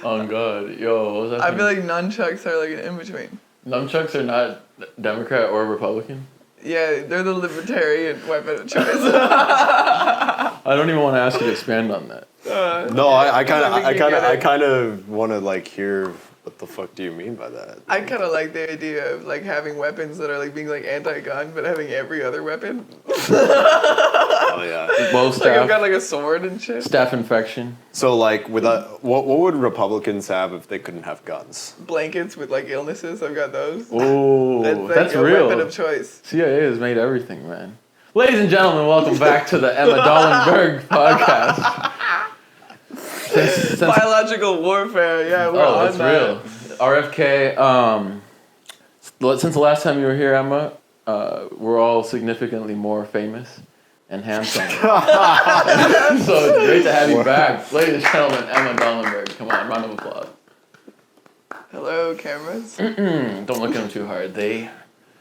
Oh God, yo, what was that? I feel like nunchucks are like an in-between. Nunchucks are not Democrat or Republican? Yeah, they're the libertarian weapon of choice. I don't even want to ask you to expand on that. No, I I kind of want to like hear what the fuck do you mean by that? I kind of like the idea of like having weapons that are like being like anti-gun, but having every other weapon. Oh yeah. Well, Like I've got like a sword and shit. Staph infection. So like with what would Republicans have if they couldn't have guns? Blankets with like illnesses. I've got those. Oh, That's a real. weapon of choice. CIA has made everything, man. Ladies and gentlemen, welcome back to the Emma Dalenberg podcast. Since Biological warfare. Yeah, we're on that's that. real. RFK. Since the last time you were here, Emma, we're all significantly more famous and handsome. So it's great to have you back, ladies and gentlemen. Emma Dalenberg, come on, round of applause. Hello, cameras. Don't look at them too hard.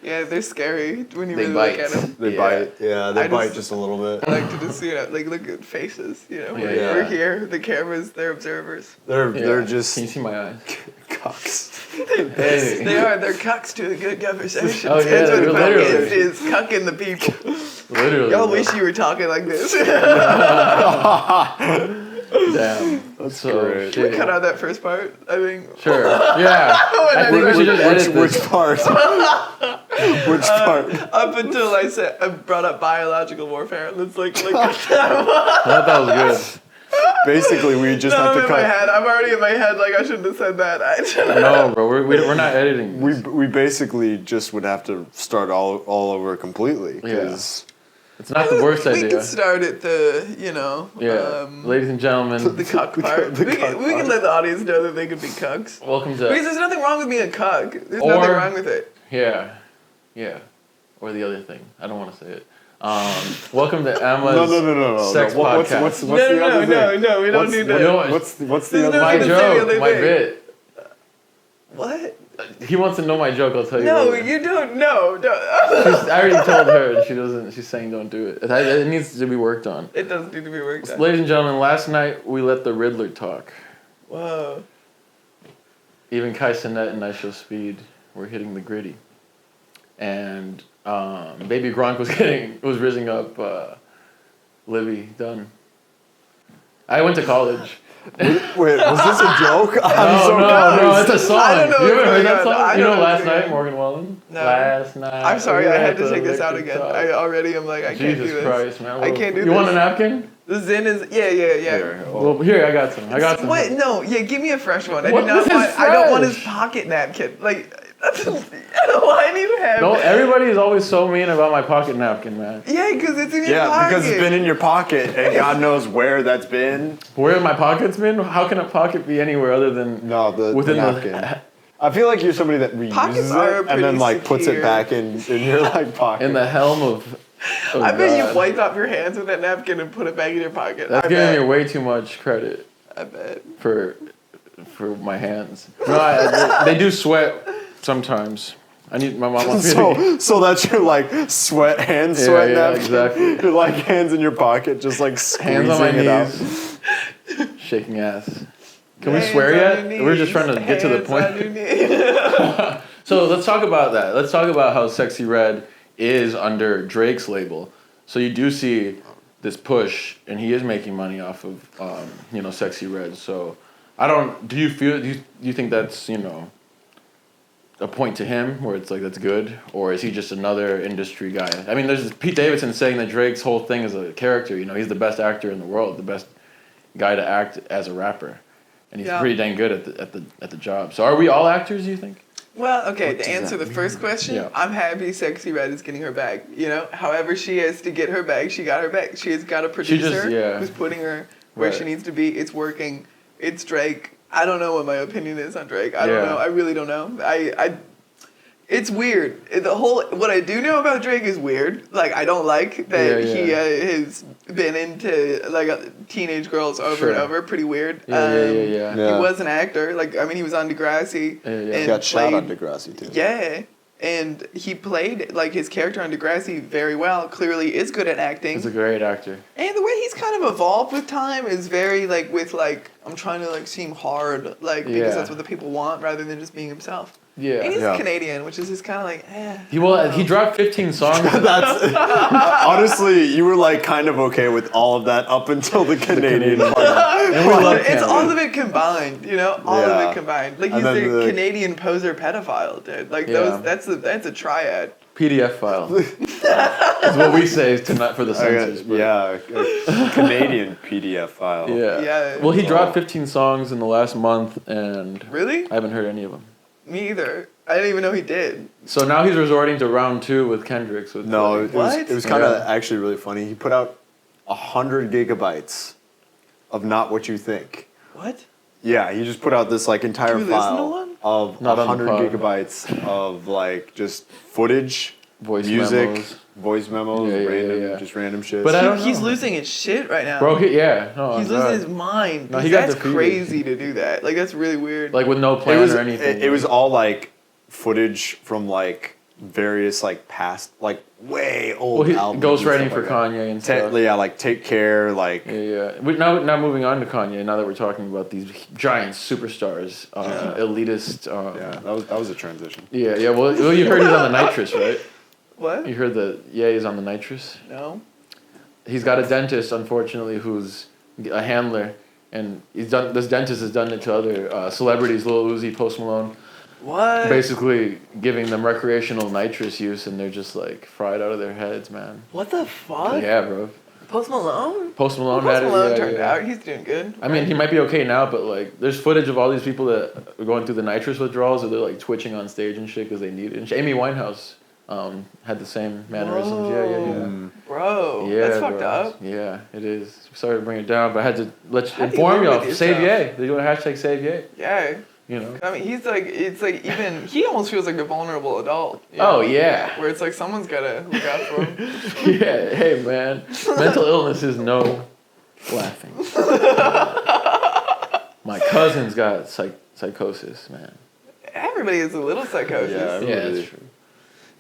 Yeah, they're scary when you They really bite. look at them. They Yeah. bite. Yeah, they I bite just- just a little bit. I like to just like look at faces. You know, Yeah. we're here. The cameras, they're observers. They're Yeah. just Can you see my eyes? cocks. Hey. They're cucks to a good conversation. Oh, yeah, That's what they're fuck literally. is cucking the people. Literally. Y'all bro. wish you were talking like this. Damn. That's so great. shit. We cut out that first part, I think. Sure. Yeah. I think we should just edit Which this. part? Which part? Up until I brought up biological warfare. Let's like I thought that was good. Basically, we just no, have I'm to in my cut. head. I'm already in my head. Like I shouldn't have said that. No, bro, we're not editing. We basically just would have to start all over completely. 'Cause It's not the worst We idea. can start at the, Yeah. Ladies and gentlemen, the cuck part. the we cuck can part. let the audience know that they could be cucks. welcome Because to there's nothing wrong with being a cuck. There's Or- nothing wrong with it. yeah, or the other thing. I don't want to say it. Welcome to Emma's no. sex podcast. What's the other thing? No, we don't need You that. know what? What's the There's other no my need to thing? say the joke, other my thing. bit. What? He wants to know my joke. I'll tell you. No, later. you don't. No, I already told her. And she doesn't. She's saying don't do it. It needs to be worked on. it doesn't need to be worked on. Ladies and gentlemen, last night we let the Riddler talk. Whoa. Even Kai Cenat and I Show Speed were hitting the gritty, and Baby Gronk was rizzing up Libby Dunn. I went to college. Wait, was this a joke? No, it's a song. I don't know You ever what's heard going that on. song? I You don't know know Last what's going Night, on. Morgan Wallen? No. Last night. I'm sorry, we I were had at to the take this out liquor again. shop. I already am like, I can't do Jesus this. Christ, man. I can't do You this. want a napkin? The Zen is, yeah. Here. Well, here, I got some. What? No, yeah, give me a fresh one. I What? do not This is want. I don't want his fresh. pocket napkin. Like, why do you have? No, everybody is always so mean about my pocket napkin, man. Yeah, because it's in your Yeah, pocket. because it's been in your pocket, and God knows where that's been. Where have my pockets been? How can a pocket be anywhere other than No, the within napkin. I feel like you're somebody that Pockets reuses are it and then pretty like puts it secure. back in your like pocket. in the helm of? Oh, I bet you God. wiped off your hands with that napkin and put it back in your pocket. That's I giving bet. me way too much credit I bet. for my hands. No, they do sweat sometimes. I need my mom wants me to. So that's your like hand Yeah, sweat yeah, napkin. exactly. Your like hands in your pocket, just like squeezing Hands on my it out. knees, shaking ass. Can we Hands swear on yet? your We're just trying to knees, get to the hands on your point. knees. So let's talk about that. Let's talk about how Sexy Red is under Drake's label. So you do see this push, and he is making money off of Sexy Red. So I don't. Do you think that's a point to him where it's like that's good, or is he just another industry guy? I mean, there's Pete Davidson saying that Drake's whole thing is a character. He's the best actor in the world, the best guy to act as a rapper, and he's Yeah. pretty dang good at the job. So are we all actors? Do you think? Well, okay, to does answer that the first question, Yeah. I'm happy Sexy Red is getting her bag. However she has to get her bag, she got her bag. She has got a producer who's putting her where she Right. needs to be. It's working. It's Drake. I don't know what my opinion is on Drake. I don't Yeah. know. I really don't know. It's weird. What I do know about Drake is weird. Like, I don't like that Yeah, he yeah. has been into teenage girls over Sure. and over. Pretty weird. Yeah. Yeah. He was an actor. He was on Degrassi. Yeah. and He got shot on played- Degrassi too. Yeah, and he played his character on Degrassi very well. Clearly, is good at acting. He's a great actor. And the way he's kind of evolved with time is very with I'm trying to like seem hard, like because that's what the people want, rather than just being himself. Yeah. And he's Canadian, which is just kind of like, He dropped 15 songs. That's honestly, you were like kind of okay with all of that up until the Canadian part. And we love it's all of it combined, you know, all of it combined. Like he's the Canadian poser pedophile, dude. Like that's a triad. PDF file. Is what we say tonight for the censors. Canadian PDF file. Yeah. Well, he dropped 15 songs in the last month, and really, I haven't heard any of them. Me either. I didn't even know he did. So now he's resorting to round 2 with Kendrick's. It was kind of actually really funny. He put out 100 gigabytes of Not What You Think. What? Yeah, he just put out this like entire file of 100 gigabytes of like just footage, voice memos, just random shit. But he's losing his shit right now. Bro, he's losing his mind. No, that's crazy to do that. Like that's really weird. Like with no plan or anything. It was all like footage from like various like past like way old albums. Ghostwriting for Kanye and stuff. Like Take Care, like Now moving on to Kanye. Now that we're talking about these giant superstars, elitist. That was a transition. Yeah. Well, you heard he's on the nitrous, right? What? You heard that he's on the nitrous? No. He's got a dentist, unfortunately, who's a handler, and this dentist has done it to other celebrities, Lil Uzi, Post Malone. What? Basically giving them recreational nitrous use, and they're just like fried out of their heads, man. What the fuck? Yeah, bro. Post Malone? Post Malone turned out. He's doing good. I mean, he might be okay now, but like, there's footage of all these people that are going through the nitrous withdrawals, or they're like twitching on stage and shit because they need it. And Amy Winehouse had the same mannerisms. Whoa. Bro, that's fucked up. Yeah, it is. Sorry to bring it down, but I had to inform y'all. Save Ye. They're doing hashtag Save Ye. Yeah. You know. I mean, he's like, it's like even, he almost feels like a vulnerable adult. Oh, yeah. Where it's like someone's got to look out for him. Yeah, hey, man. Mental illness is no laughing. My cousin's got psychosis, man. Everybody has a little psychosis. Yeah, that's true.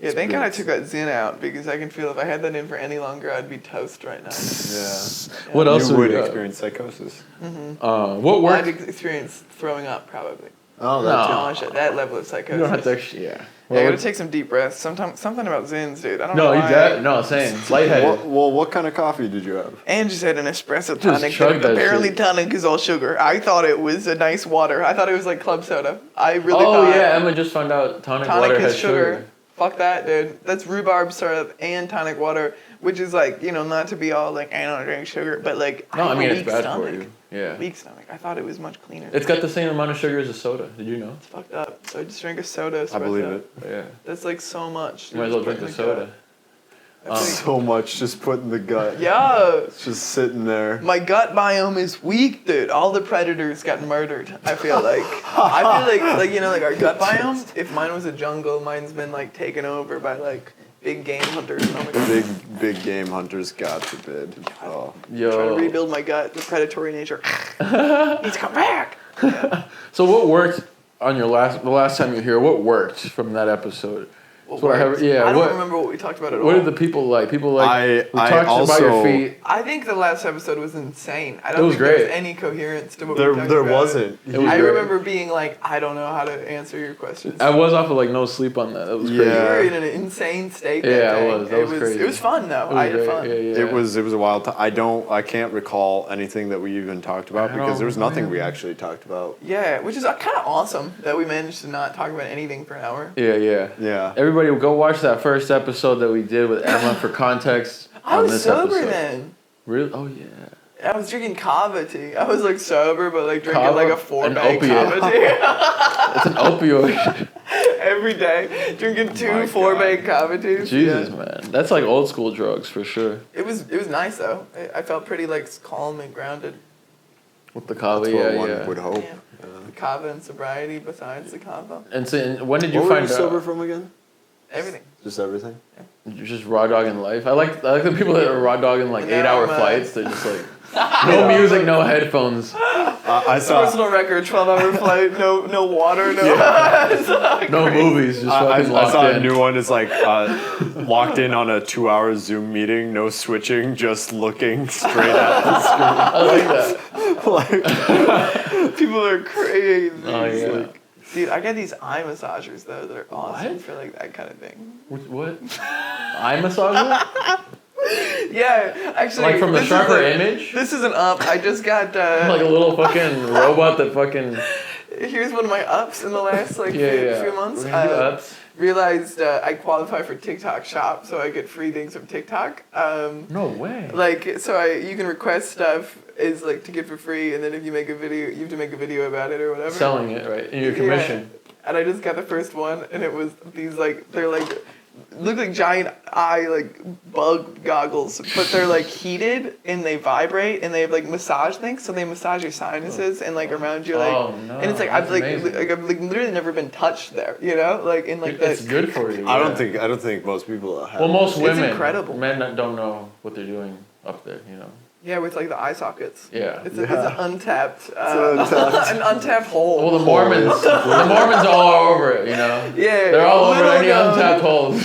Yeah, thank God I took that Zen out, because I can feel if I had that in for any longer, I'd be toast right now. Yeah. What else you would experience psychosis? Mm-hmm. What worked? I'd experience throwing up, probably. Oh, that's that level of psychosis. You don't have to actually, yeah. Well, you gotta take some deep breaths. Something about Zins, dude. I don't know. No, same. Lightheaded. Well, what kind of coffee did you have? And just had an espresso tonic. Apparently, tonic is all sugar. I thought it was a nice water. I thought it was like club soda. I really thought. Oh yeah, Emma just found out tonic water has sugar. Fuck that, dude. That's rhubarb syrup and tonic water, which is like, not to be all like, I don't drink sugar, but like, no, I mean, it's bad stomach. for you. Yeah. Weak stomach. I thought it was much cleaner. It's got the same amount of sugar as a soda. Did you know? It's fucked up. So I just drank a soda. I believe it. Yeah. That's like so much. You might as well drink the soda. So much just put in the gut. Yeah. It's just sitting there. My gut biome is weak, dude. All the predators got murdered. I feel like. Like our gut biome. If mine was a jungle, mine's been like taken over by like big game hunters. Oh my God. Big game hunters, God forbid. Oh. Yo. I'm trying to rebuild my gut. The predatory nature needs to come back. Yeah. So what worked on the last time you were here? What worked from that episode? I don't remember what we talked about at all. What did the people like? People like we I talked also, about your feet. I think the last episode was insane. I don't think there was any coherence to what we talked about. There wasn't. I remember being like, I don't know how to answer your questions. I was off of like no sleep on that. That was crazy. You were in an insane state. Yeah, I was. That was crazy. It was fun though. I had fun. Yeah. It was a wild time. I can't recall anything that we even talked about because there was nothing we actually talked about. Yeah, which is kind of awesome that we managed to not talk about anything for an hour. Yeah. Everybody go watch that first episode that we did with Emma for context. I was sober then. Really? Oh yeah. I was drinking kava tea. I was like sober, but like drinking like a 4-bag kava tea. It's an opioid. Every day, drinking 2 4-bag kava teas. Jesus, man, that's like old school drugs for sure. It was nice though. I felt pretty like calm and grounded. With the kava, that's what one would hope. Yeah. The kava and sobriety besides the kava. And so, when did you find out? What were you sober from again? Everything. Just everything? Yeah. Just raw dogging life. I like the people that are raw dogging like 8-hour flights. They're just like No music, no headphones. I saw. Personal record, 12-hour flight, no water, no. No movies, just I fucking locked saw in. a new one. It's like locked in on a 2-hour Zoom meeting, no switching, just looking straight at the screen. I like that. People are crazy. Oh yeah. Dude, I got these eye massagers though that are awesome for like that kind of thing. What? Eye massager? Yeah, actually. Like from the Sharper Image? This isn't up. I just got. Like a little fucking robot that fucking. Here's one of my ups in the last like few months. We're gonna do ups. Realized I qualify for TikTok Shop, so I get free things from TikTok. No way. Like, so you can request stuff is like to get for free, and then if you make a video, you have to make a video about it or whatever. Selling it, right? In your commission. Yeah. And I just got the first one, and it was these like they're like look like giant eye like bug goggles, but they're like heated and they vibrate and they have like massage things, so they massage your sinuses and like around you like. Oh, no, and it's like I've like literally never been touched there, you know, like in like It's good for you. I don't think most people have. Well, most women. It's incredible. Men don't know what they're doing up there, you know. Yeah, with like the eye sockets. Yeah. It's an untapped, untapped. an untapped hole. Well, the Mormons are all over it, you know. Yeah. They're all over any known. untapped holes.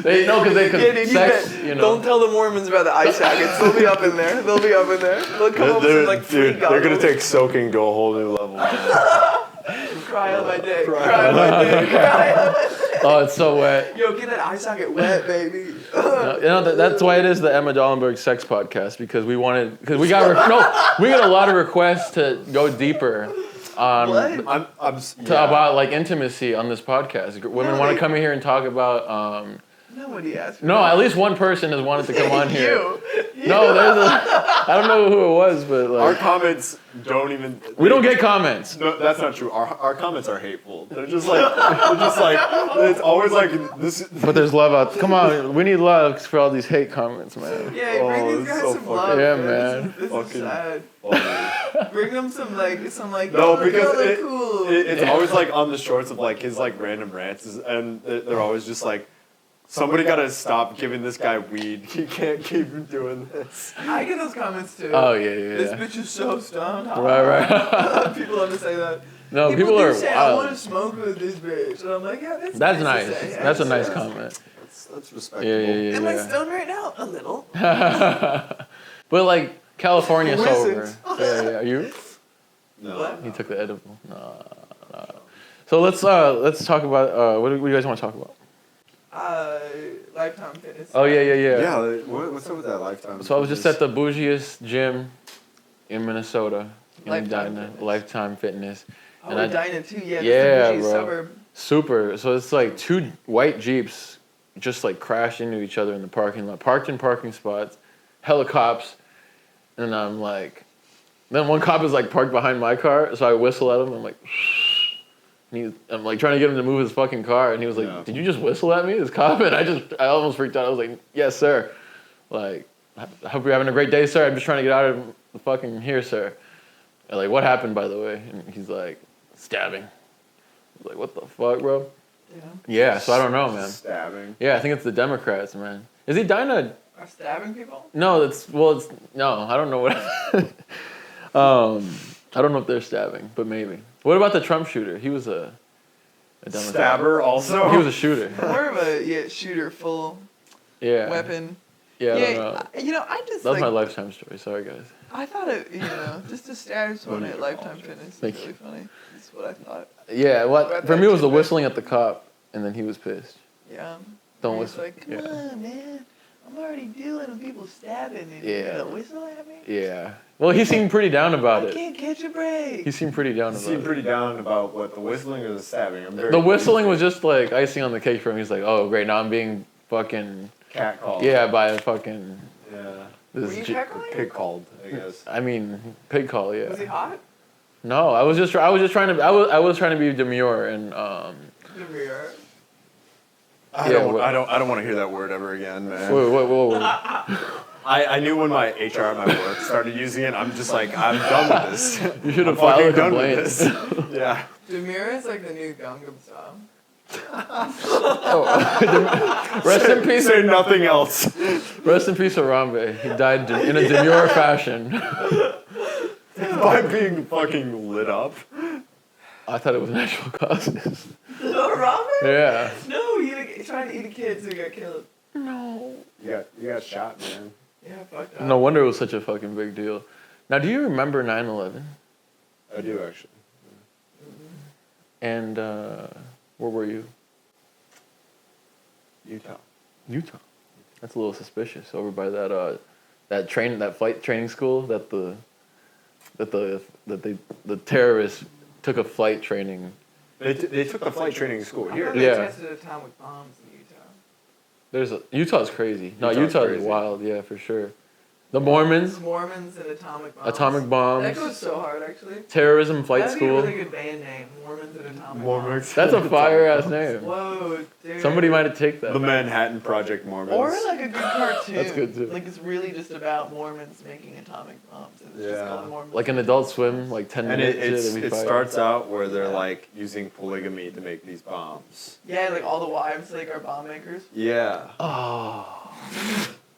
They know because they could Yeah, dude, sex, you know. Don't tell the Mormons about the eye sockets. They'll be up in there. They'll come up with some like free Dude, goggles. they're gonna take soaking to a whole new level. Cry on my dick. Cry on my dick. Cry on my dick. Oh, it's so wet. Yo, get that eye socket wet, baby. You know that's why it is the Emma Dalenberg Sex Podcast, because we got a lot of requests to go deeper on about like intimacy on this podcast. Women want to come in here and talk about. Nobody asked me. No, at least one person has wanted to come on here. You. No, I don't know who it was, but like Our comments don't even. we don't get comments. No, that's not true. Our comments are hateful. They're just like it's always like this. But there's love out. Come on, we need love for all these hate comments, man. Yeah, bring these it's guys so some fucking- love. Yeah, man. This Fucking- is sad. Bring them some like No, yo, because look cool. it's always like on the shorts of like his like random rants, and they're always just like, somebody gotta stop giving this guy weed. He can't keep doing this. I get those comments too. Oh yeah. This bitch is so stoned. Right. People love to say that. No, people do are say, I want to wild. smoke with this bitch. And I'm like, yeah, that's That's to nice. say. Yeah, That's a it's nice nice. comment. That's respectable. Yeah. Am I stoned right now? A little. But like California Who sober. isn't? Yeah. You? No. What? He took the edible. No. So let's talk about what do you guys want to talk about? Lifetime Fitness. Oh yeah. Yeah. What's up with that lifetime? So I was just at the bougiest gym in Minnesota, in Lifetime Edina, Fitness. Lifetime Fitness. Oh, and I- Edina too. Yeah. Yeah, That's the bougie bro. suburb. Super. So it's like two white Jeeps just like crashed into each other in the parking lot, parked in parking spots, hella cops, and I'm like, then one cop is like parked behind my car, so I whistle at him. I'm like, I'm like trying to get him to move his fucking car, and he was like, Yeah. "Did you just whistle at me, this cop?" And I almost freaked out. I was like, "Yes, sir." Like, I hope you're having a great day, sir. I'm just trying to get out of the fucking here, sir. And like, what happened, by the way? And he's like, stabbing. I was like, what the fuck, bro? Yeah. Yeah, so I don't know, man. Stabbing. Yeah, I think it's the Democrats, man. Is he Edina? Are stabbing people? No, no, I don't know what. I don't know if they're stabbing, but maybe. What about the Trump shooter? He was a Democrat. Stabber also. He was a shooter. More of a shooter, full Yeah. weapon. Yeah, I don't know. I just That was like. my lifetime story. Sorry, guys. I thought it, just to stab someone at Lifetime Fitness is Thank really funny. That's what I thought. Yeah, But for me it was the that's- whistling at the cop, and then he was pissed. Yeah. Don't He's whistle. like, come Yeah. on, man. I'm already dealing with people stabbing and Yeah. you're gonna whistle at me? Yeah. Well, he seemed pretty down about I it. can't catch a break. He seemed pretty down You about seem it. pretty down about what, the whistling or the stabbing? I'm very The whistling was just like icing on the cake for him. He's like, oh great, now I'm being fucking cat called. yeah by a fucking Yeah. Were this. you J- cackling? Pig called, I guess. I mean, pig call. Yeah. Was he hot? No, I was just trying to I was trying to be demure and Demure. I don't want to hear that word ever again, man. whoa. I knew when my HR at my work started using it. I'm just like, I'm done with this. You should have I'm filed a fucking done with complaint. this. Yeah. Demure is like the new Gangnam Style. Rest in peace. Say nothing else. Rest in peace, Harambe. He died in a demure fashion. By being fucking lit up. I thought it was natural causes. Ramen? Yeah. No, he tried to eat a kid, so he got killed. No. You got shot, man. Yeah, fuck that. No wonder it was such a fucking big deal. Now, do you remember 9/11? I do actually. And where were you? Utah. Utah. That's a little suspicious. Over by that that flight training school that the terrorists took a flight training. They took the flight training school I here. thought they Yeah. tested atomic bombs in Utah. Utah's crazy. No, Utah's Utah's crazy. wild. Yeah, for sure. The Mormons, Mormons and atomic bombs. atomic bombs, That goes so hard, actually. terrorism flight That'd school. be a really good band name. Mormons and atomic bombs. That's a fire ass name. Whoa, dude. Somebody might have taken that. The Manhattan Project Mormons. Or like a good cartoon. That's good, too. Like it's really just about Mormons making atomic bombs. And it's just Yeah. called Mormons. Like an Adult Swim, like 10 And minutes. it starts out where they're like using polygamy to make these bombs. Yeah, like all the wives like are bomb makers. Yeah. Oh,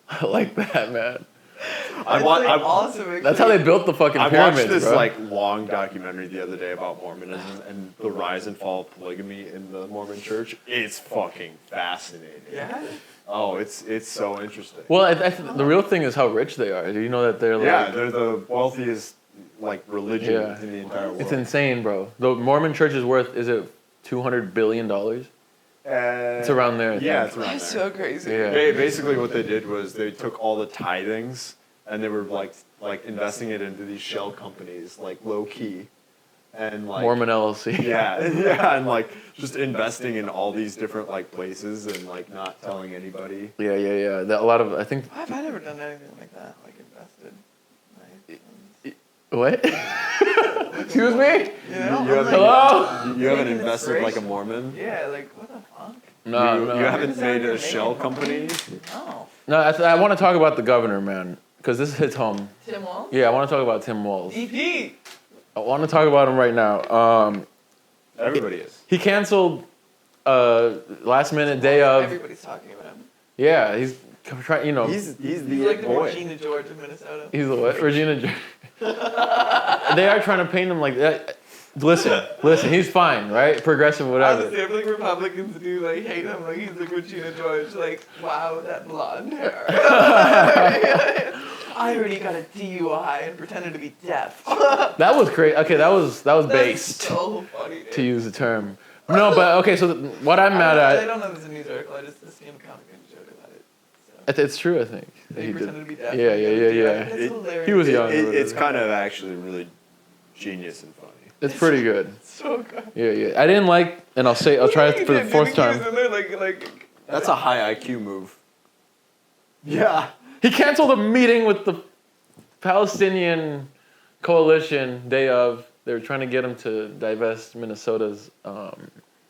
I like that, man. It's like awesome. Actually. That's how they built the fucking I pyramids, watched this bro. like long documentary the other day about Mormonism and the rise and fall of polygamy in the Mormon church. It's fucking fascinating. Yeah. Oh, it's so interesting. Well, the real thing is how rich they are. Do you know that they're like? Yeah, they're the wealthiest like religion Yeah. in the entire world. It's insane, bro. The Mormon church is worth, is it $200 billion? It's around there. I Yeah, think. it's around there. That's so crazy. Yeah. Basically, what they did was they took all the tithings and they were like investing it into these shell companies, like low key, and like Mormon LLC. Yeah, yeah, and like just investing in all these different like places and like not telling anybody. Yeah. A lot of, I think. Why have I never done anything like that? Like invested. What? Excuse me? You know? You haven't- Hello? You haven't Making invested like a inspiration. Mormon. Yeah, like what the fuck? No, you, no. you haven't It's not made a even shell making company. No. No, I want to talk about the governor, man, because this hits home. Tim Walz? Yeah, I want to talk about Tim Walz. EP. I want to talk about him right now. Everybody is. He canceled last minute day of. Everybody's talking about him. Yeah, he's trying. You know, He's the He's like the boy. Regina George of Minnesota. he's the what? Regina. They are trying to paint him like that. Listen, he's fine, right? Progressive, whatever. Honestly, I feel like Republicans do like hate him. Like he's like Regina George. Like wow, that blonde hair. I already got a DUI and pretended to be deaf. That was great. Okay, that was That's based, so funny. Dude. to use the term. No, but okay. So what I'm mad I at, don't know if it's a news article. I just seen a comic and joke about it. So. it's true. I think He he pretended to be deaf. Yeah. That's It- hilarious. He was young. It's kind of actually really genius and funny. It's pretty good. So good. Yeah. I didn't like, and I'll try it for the fourth time. Like, That's a high IQ move. Yeah. He canceled a meeting with the Palestinian coalition day of. They were trying to get him to divest Minnesota's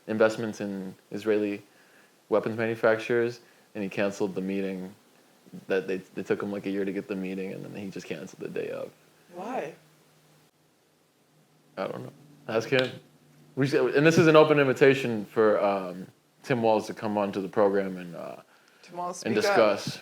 investments in Israeli weapons manufacturers, and he canceled the meeting. That they took him like a year to get the meeting, and then he just canceled the day of. why? I don't know. Ask him. And this is an open invitation for Tim Walz to come onto the program Tomorrow, and discuss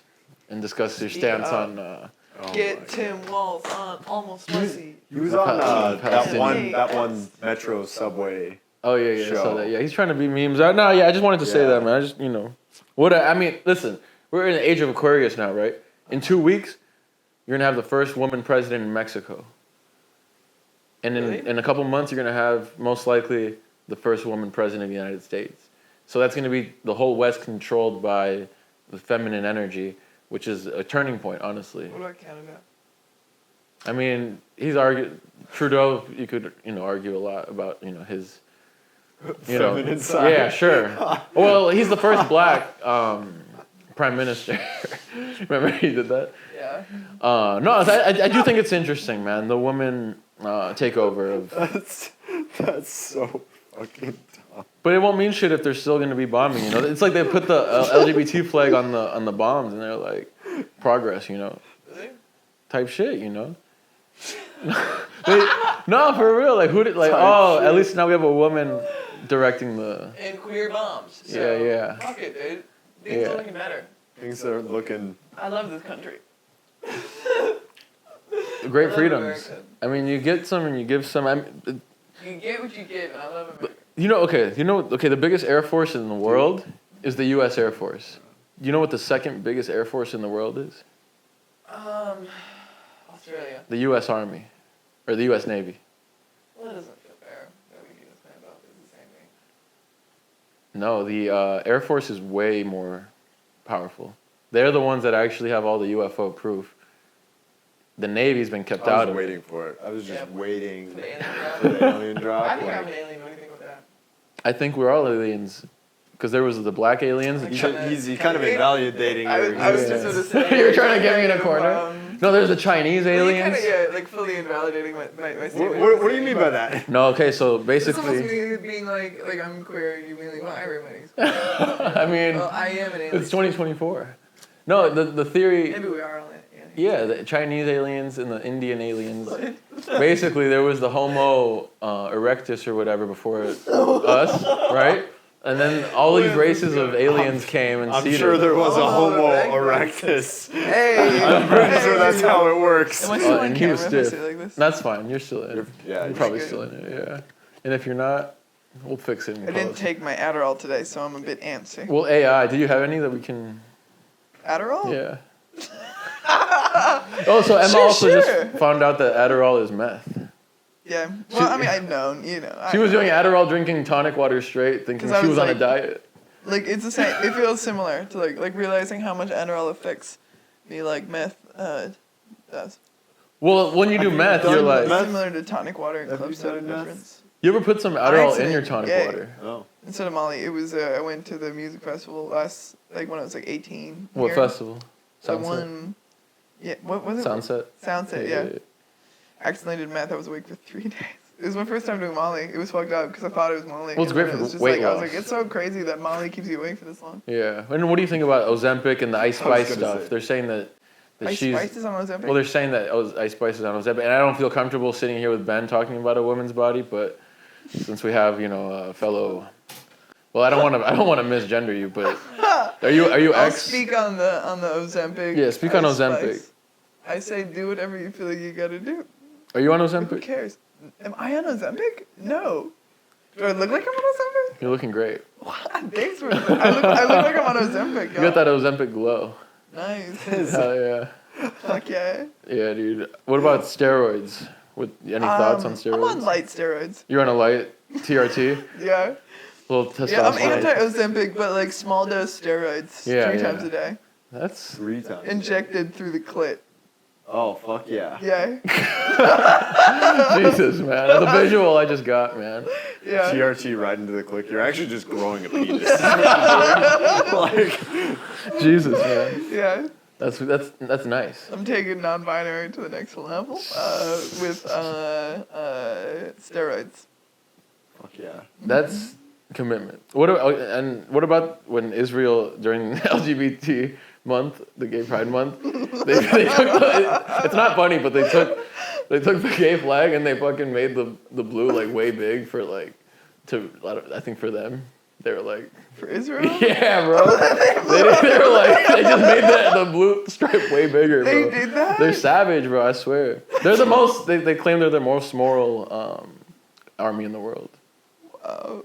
your Speak stance up. on. Oh my Get God. Tim Walz on Almost Messy. He was on that Palestinian. one Metro subway. Oh yeah. Show. So that, yeah, he's trying to be memes out. No, yeah, I just wanted to say Yeah. that, man. I just I mean, listen, we're in the age of Aquarius now, right? In 2 weeks, you're gonna have the first woman president in Mexico. And Really? in a couple months, you're gonna have most likely the first woman president of the United States. So that's gonna be the whole West controlled by the feminine energy, which is a turning point, honestly. What about Canada? I mean, Trudeau. You could argue a lot about his. Feminine side. Yeah, sure. Well, he's the first black prime minister. Remember he did that? Yeah. No, I do think it's interesting, man. The woman takeover of. That's so fucking dumb. But it won't mean shit if they're still going to be bombing. It's like they put the LGBT flag on the bombs, and they're like progress, Really? type shit, No, for real. Like who did like? Type Oh, shit. at least now we have a woman directing the. And queer bombs. So, Yeah. Fuck it, dude. Things Yeah. are looking better. Things are looking. I love this country. Great I love freedoms. America. I mean, you get some and you give some. You get what you give, and I love America. Okay. The biggest air force in the world is the U.S. Air Force. You know what the second biggest air force in the world is? Australia. The U.S. Army, or the U.S. Navy. Well, that doesn't feel fair that we can just kind of both do the same thing. No, the Air Force is way more powerful. They're the ones that actually have all the UFO proof. The Navy's been kept out I was of it. waiting for it. I was just waiting For the alien for drop. the alien drop. I think I'm Like, an alien. What do you think about that? I think we're all aliens, because there was the black aliens. he's kind of invalidating I was your just existence. sort of saying. You're trying to get me in a corner. No, there's the Chinese aliens. Yeah, like fully invalidating my statement. What do you mean by that? No, okay, so It's almost basically, me being like I'm queer, you mean like, well, everybody's. I mean, Well, I am an alien. it's 2024. No, the theory, Maybe we are all aliens. yeah, the Chinese aliens and the Indian aliens. Basically, there was the Homo erectus or whatever before us, right? And then all these races of aliens came and I'm seeded. sure there was a Oh, Homo erectus. erectus. Hey! I'm pretty sure that's how it works. Am I still on and he camera was if I stiff. say like this? That's fine. You're still in. Yeah, You're you're probably good. still in it. Yeah. And if you're not, we'll fix it. In I didn't post. take my Adderall today, so I'm a bit antsy. Well, AI. Do you have any that we can? Adderall? Yeah. Oh, so Emma Sure, also sure. just found out that Adderall is meth. Yeah. Well, I mean, I've known, you know. She was doing Adderall, drinking tonic water straight, thinking 'Cause I she was was on a like- diet. Like, it's the same. It feels similar to, like realizing how much Adderall affects me like meth does. Well, when you do Have you meth, done you're like, meth? Similar to tonic water and Have club you soda done meth? difference. you ever put some Adderall in accident, your tonic yeah. water? Oh. Instead of Molly, it was, I went to the music festival when I was like 18. What here. festival? The Sunset. one, yeah, what was it? Sunset. Soundset, yeah. Accidentally did meth. I was awake for 3 days. It was my first time doing Molly. It was fucked up because I thought it was Molly. Well, it's and great then for it was just weight like, I was loss. like, it's so crazy that Molly keeps you awake for this long. Yeah. And what do you think about Ozempic and the Ice I was Spice gonna stuff? say. They're saying that Ice she's. Spice is on Ozempic? Well, they're saying that Ice Spice is on Ozempic, and I don't feel comfortable sitting here with Ben talking about a woman's body, but since we have, a fellow. Well, I don't want to misgender you, but are you I'll ex? speak on the Ozempic. Yeah, speak on Ice Ozempic. Spice. I say do whatever you feel like you gotta do. Are you on Who Ozempic? cares? Am I on Ozempic? No. Do I look like I'm on Ozempic? You're looking great. Thanks for that. I look like I'm on Ozempic. You got that Ozempic glow. Nice. Hell yeah. Fuck yeah. Yeah, dude. What about steroids? Any thoughts on steroids? I'm on light steroids. You're on a light TRT? Yeah. Little testosterone. Yeah, I'm anti-Ozempic, but like small dose steroids Yeah, 3 yeah. times a day. That's 3 times. Injected through the clit. Oh, fuck yeah. Yeah. Jesus, man. The visual I just got, man. Yeah. TRT right into the click. You're actually just growing a penis. like, Jesus, man. Yeah. That's nice. I'm taking non-binary to the next level with steroids. fuck yeah. That's commitment. What about when Israel during LGBT month, the Gay Pride month, they took it's not funny, but they took the gay flag and they fucking made the blue like way big for like I think for them. They were like, For Israel? yeah, bro. they were like, they just made the blue stripe way bigger, bro. They did that? They're savage, bro. I swear. They're the most. They claim they're the most moral army in the world. Wow.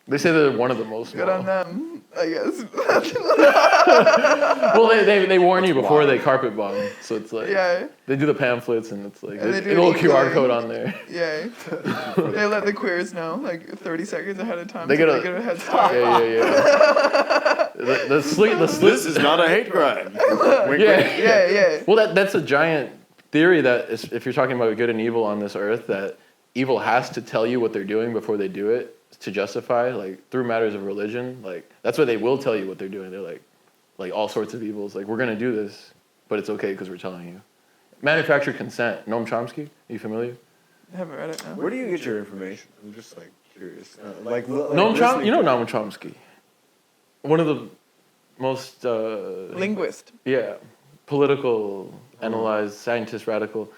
They say they're one of the most Good moral. on them, I guess. Well, they warn you before they carpet bomb, so it's like Yeah. they do the pamphlets and it's like And they a do little QR e-going. code on there. Yeah. They let the queers know, like 30 seconds ahead of time. They so get a- they get a head start. Yeah. The slit. This is not a hate crime. Wink, Yeah. wink. Yeah. Well, that's a giant theory that if you're talking about good and evil on this earth, that evil has to tell you what they're doing before they do it to justify, like through matters of religion. Like that's why they will tell you what they're doing. They're like all sorts of evils. Like we're gonna do this, but it's okay because we're telling you. Manufactured consent. Noam Chomsky. Are you familiar? I haven't read it now. Where do you get your information? I'm just like curious. You know Noam Chomsky. One of the most Linguist. political analyzed scientist radical.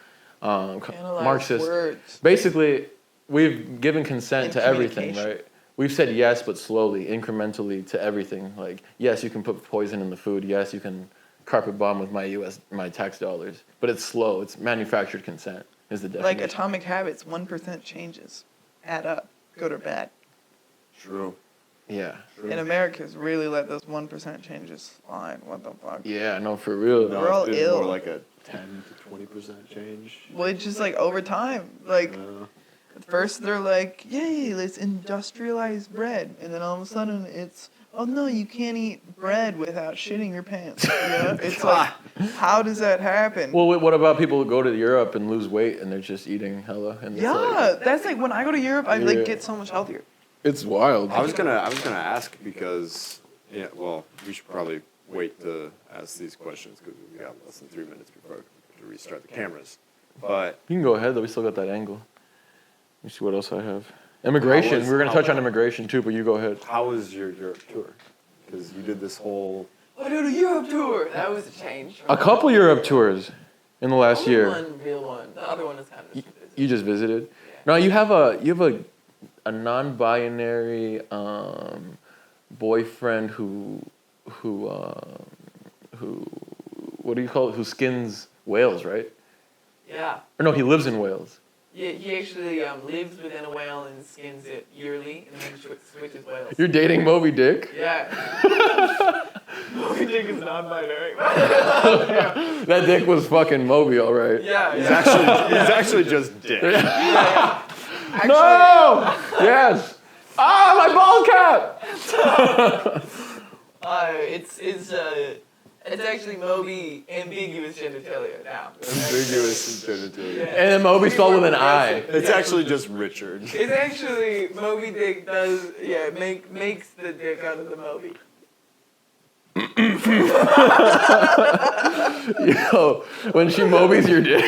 Analyze words. Basically, we've given consent And to everything, communication. right? We've said yes, but slowly, incrementally to everything. Like, yes, you can put poison in the food. Yes, you can carpet bomb with my tax dollars. But it's slow. It's manufactured consent is the definition. Like Atomic Habits, 1% changes add up, good or bad. True. Yeah. In America's really let those 1% changes slide. What the fuck? Yeah, no, for real. No, We're all it's been ill. more like a 10 to 20% change. Well, it's just like over time. Like, at first they're like, yay, let's industrialize bread. And then all of a sudden it's, oh no, you can't eat bread without shitting your pants. You know? It's like, how does that happen? Well, what about people who go to Europe and lose weight and they're just eating hella? And yeah, that's like when I go to Europe, I Yeah. like get so much healthier. it's wild. I was gonna ask because we should probably wait to ask these questions because we got less than 3 minutes before to restart the cameras. But You can go ahead though. We still got that angle. Let me see what else I have. Immigration. We were gonna touch on immigration too, but you go ahead. how was your Europe tour? Because you did this whole. I did a Europe tour. That was a change. A couple Europe tours in the last Only year. one real one. The other one is kind of. You just visited. No, you have a non-binary boyfriend who what do you call it? Who skins whales, right? Yeah. Or no, he lives in Wales. Yeah, he actually lives within a whale and skins it yearly, and then switches whales. You're dating Moby Dick? Yeah. Moby Dick is non-binary. That dick was fucking Moby, all right. Yeah, He's yeah. actually just dick. Actually, No! Yes! Ah, my ball cap! It's actually Moby ambiguous genitalia now. Ambiguous genitalia. And then Moby spelled with an I. It's actually just Richard. It's actually Moby Dick does makes the dick out of the Moby. Yo, when she Moby's your dick.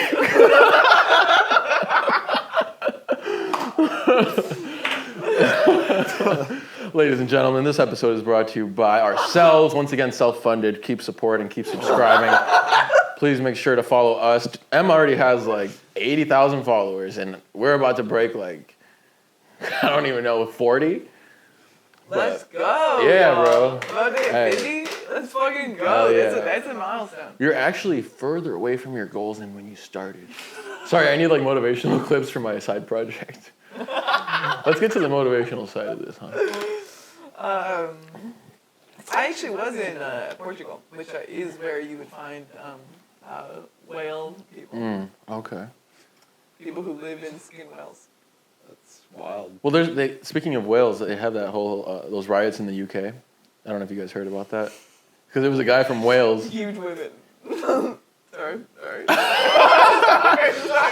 Ladies and gentlemen, this episode is brought to you by ourselves. Once again, self-funded. Keep supporting, keep subscribing. Please make sure to follow us. Em already has like 80,000 followers, and we're about to break like, I don't even know, 40? Let's go. Yeah, y'all. bro. About to Hey. hit 50? Let's fucking go. Hell yeah. That's a milestone. You're actually further away from your goals than when you started. Sorry, I need like motivational clips for my side project. Let's get to the motivational side of this, huh? I actually was in Portugal, which is where you would find whale people. Okay. People who live in skin whales. That's wild. Well, speaking of Wales, they have that whole those riots in the UK. I don't know if you guys heard about that. Because there was a guy from Wales. Huge women. Sorry.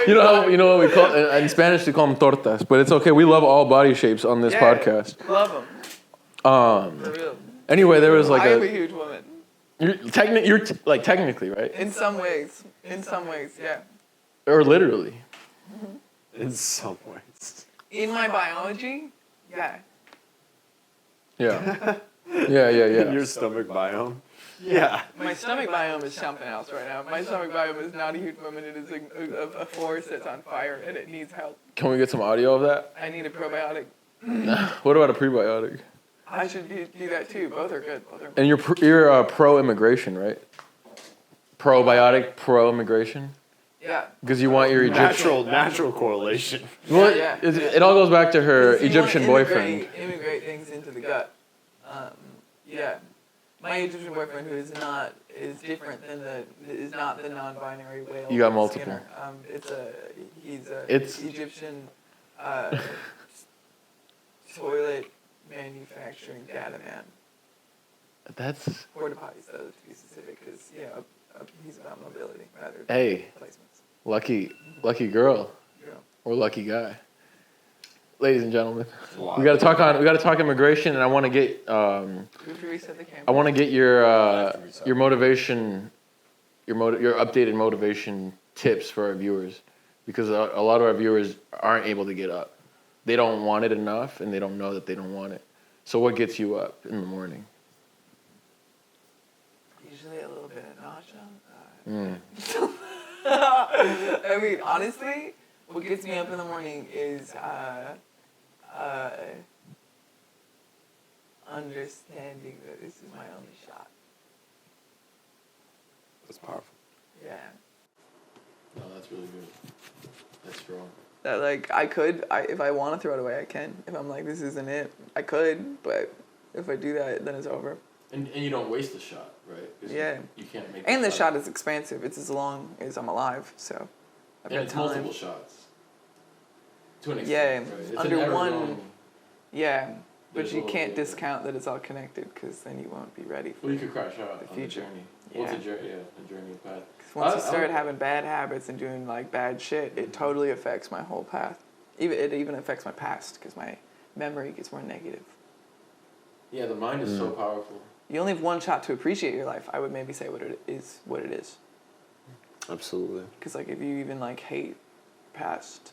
You know what we call in Spanish we call them tortas, but it's okay. We love all body shapes on this podcast. Love them. For real. Anyway, there was like I am a huge woman. you're technically, right? In some ways, yeah. Or literally. In some ways. In my biology, yeah. Yeah. Yeah. In your stomach biome. Yeah. My stomach biome is something else right now. My stomach biome is not a huge woman. It is a forest that's on fire and it needs help. Can we get some audio of that? I need a probiotic. What about a prebiotic? I should do that too. Both are good. And you're pro-immigration, right? Probiotic, pro-immigration? Yeah. Because you want your Egyptian... Natural correlation. Well, Yeah. it all goes back to her Because you Egyptian wanna boyfriend. Immigrate things into the gut. Yeah. My Egyptian boyfriend, who is not the non-binary whale. You got multiple. Skinner. He's a It's- Egyptian toilet manufacturing data man. That's... Porta potties, though, to be specific, because he's about mobility rather than Hey, placements. lucky girl. Yeah. Or lucky guy. Ladies and gentlemen, Wow. we got to talk immigration, and I want to get We have to reset the camera. I want to get your motivation, your updated motivation tips for our viewers, because a lot of our viewers aren't able to get up. They don't want it enough, and they don't know that they don't want it. So what gets you up in the morning? Usually a little bit of nausea. I mean, honestly, what gets me up in the morning is understanding that this is my only shot. That's powerful. Yeah. No, that's really good. That's strong. That like if I want to throw it away, I can. If I'm like, this isn't it, I could, but if I do that, then it's over. And you don't waste the shot, right? 'Cause Yeah. You can't make. And the shot is expansive. It's as long as I'm alive, so I've And got it's time. multiple shots. To an Yeah, extent, right? It's under an one. ever-growing- Yeah, but There's a you little can't bit, yeah. discount that it's all connected, because then you won't be ready for Well, you could crash out the on future. the journey. Yeah. What's a journey? Yeah, a journey path. Because once you I- start having bad habits and doing like bad shit, it totally affects my whole path. It even affects my past, because my memory gets more negative. Yeah, the mind is so powerful. You only have one shot to appreciate your life. I would maybe say what it is. Absolutely. Because like if you even like hate past,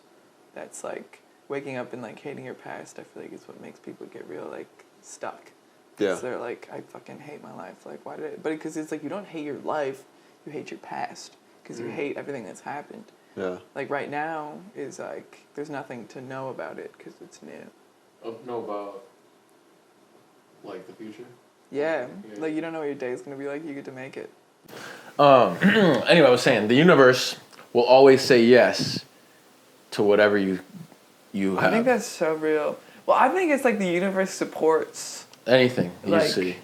that's like waking up and like hating your past. I feel like it's what makes people get real like stuck. Yeah. So they're like, I fucking hate my life. Like why did I? But because it's like you don't hate your life, you hate your past. Because you hate everything that's happened. Yeah. Like right now is like there's nothing to know about it because it's new. Know about like the future. Yeah. Yeah. Like you don't know what your day is gonna be like. You get to make it. Anyway, I was saying the universe will always say yes to whatever you have. I think that's so real. Well, I think it's like the universe supports. Anything you Like, see.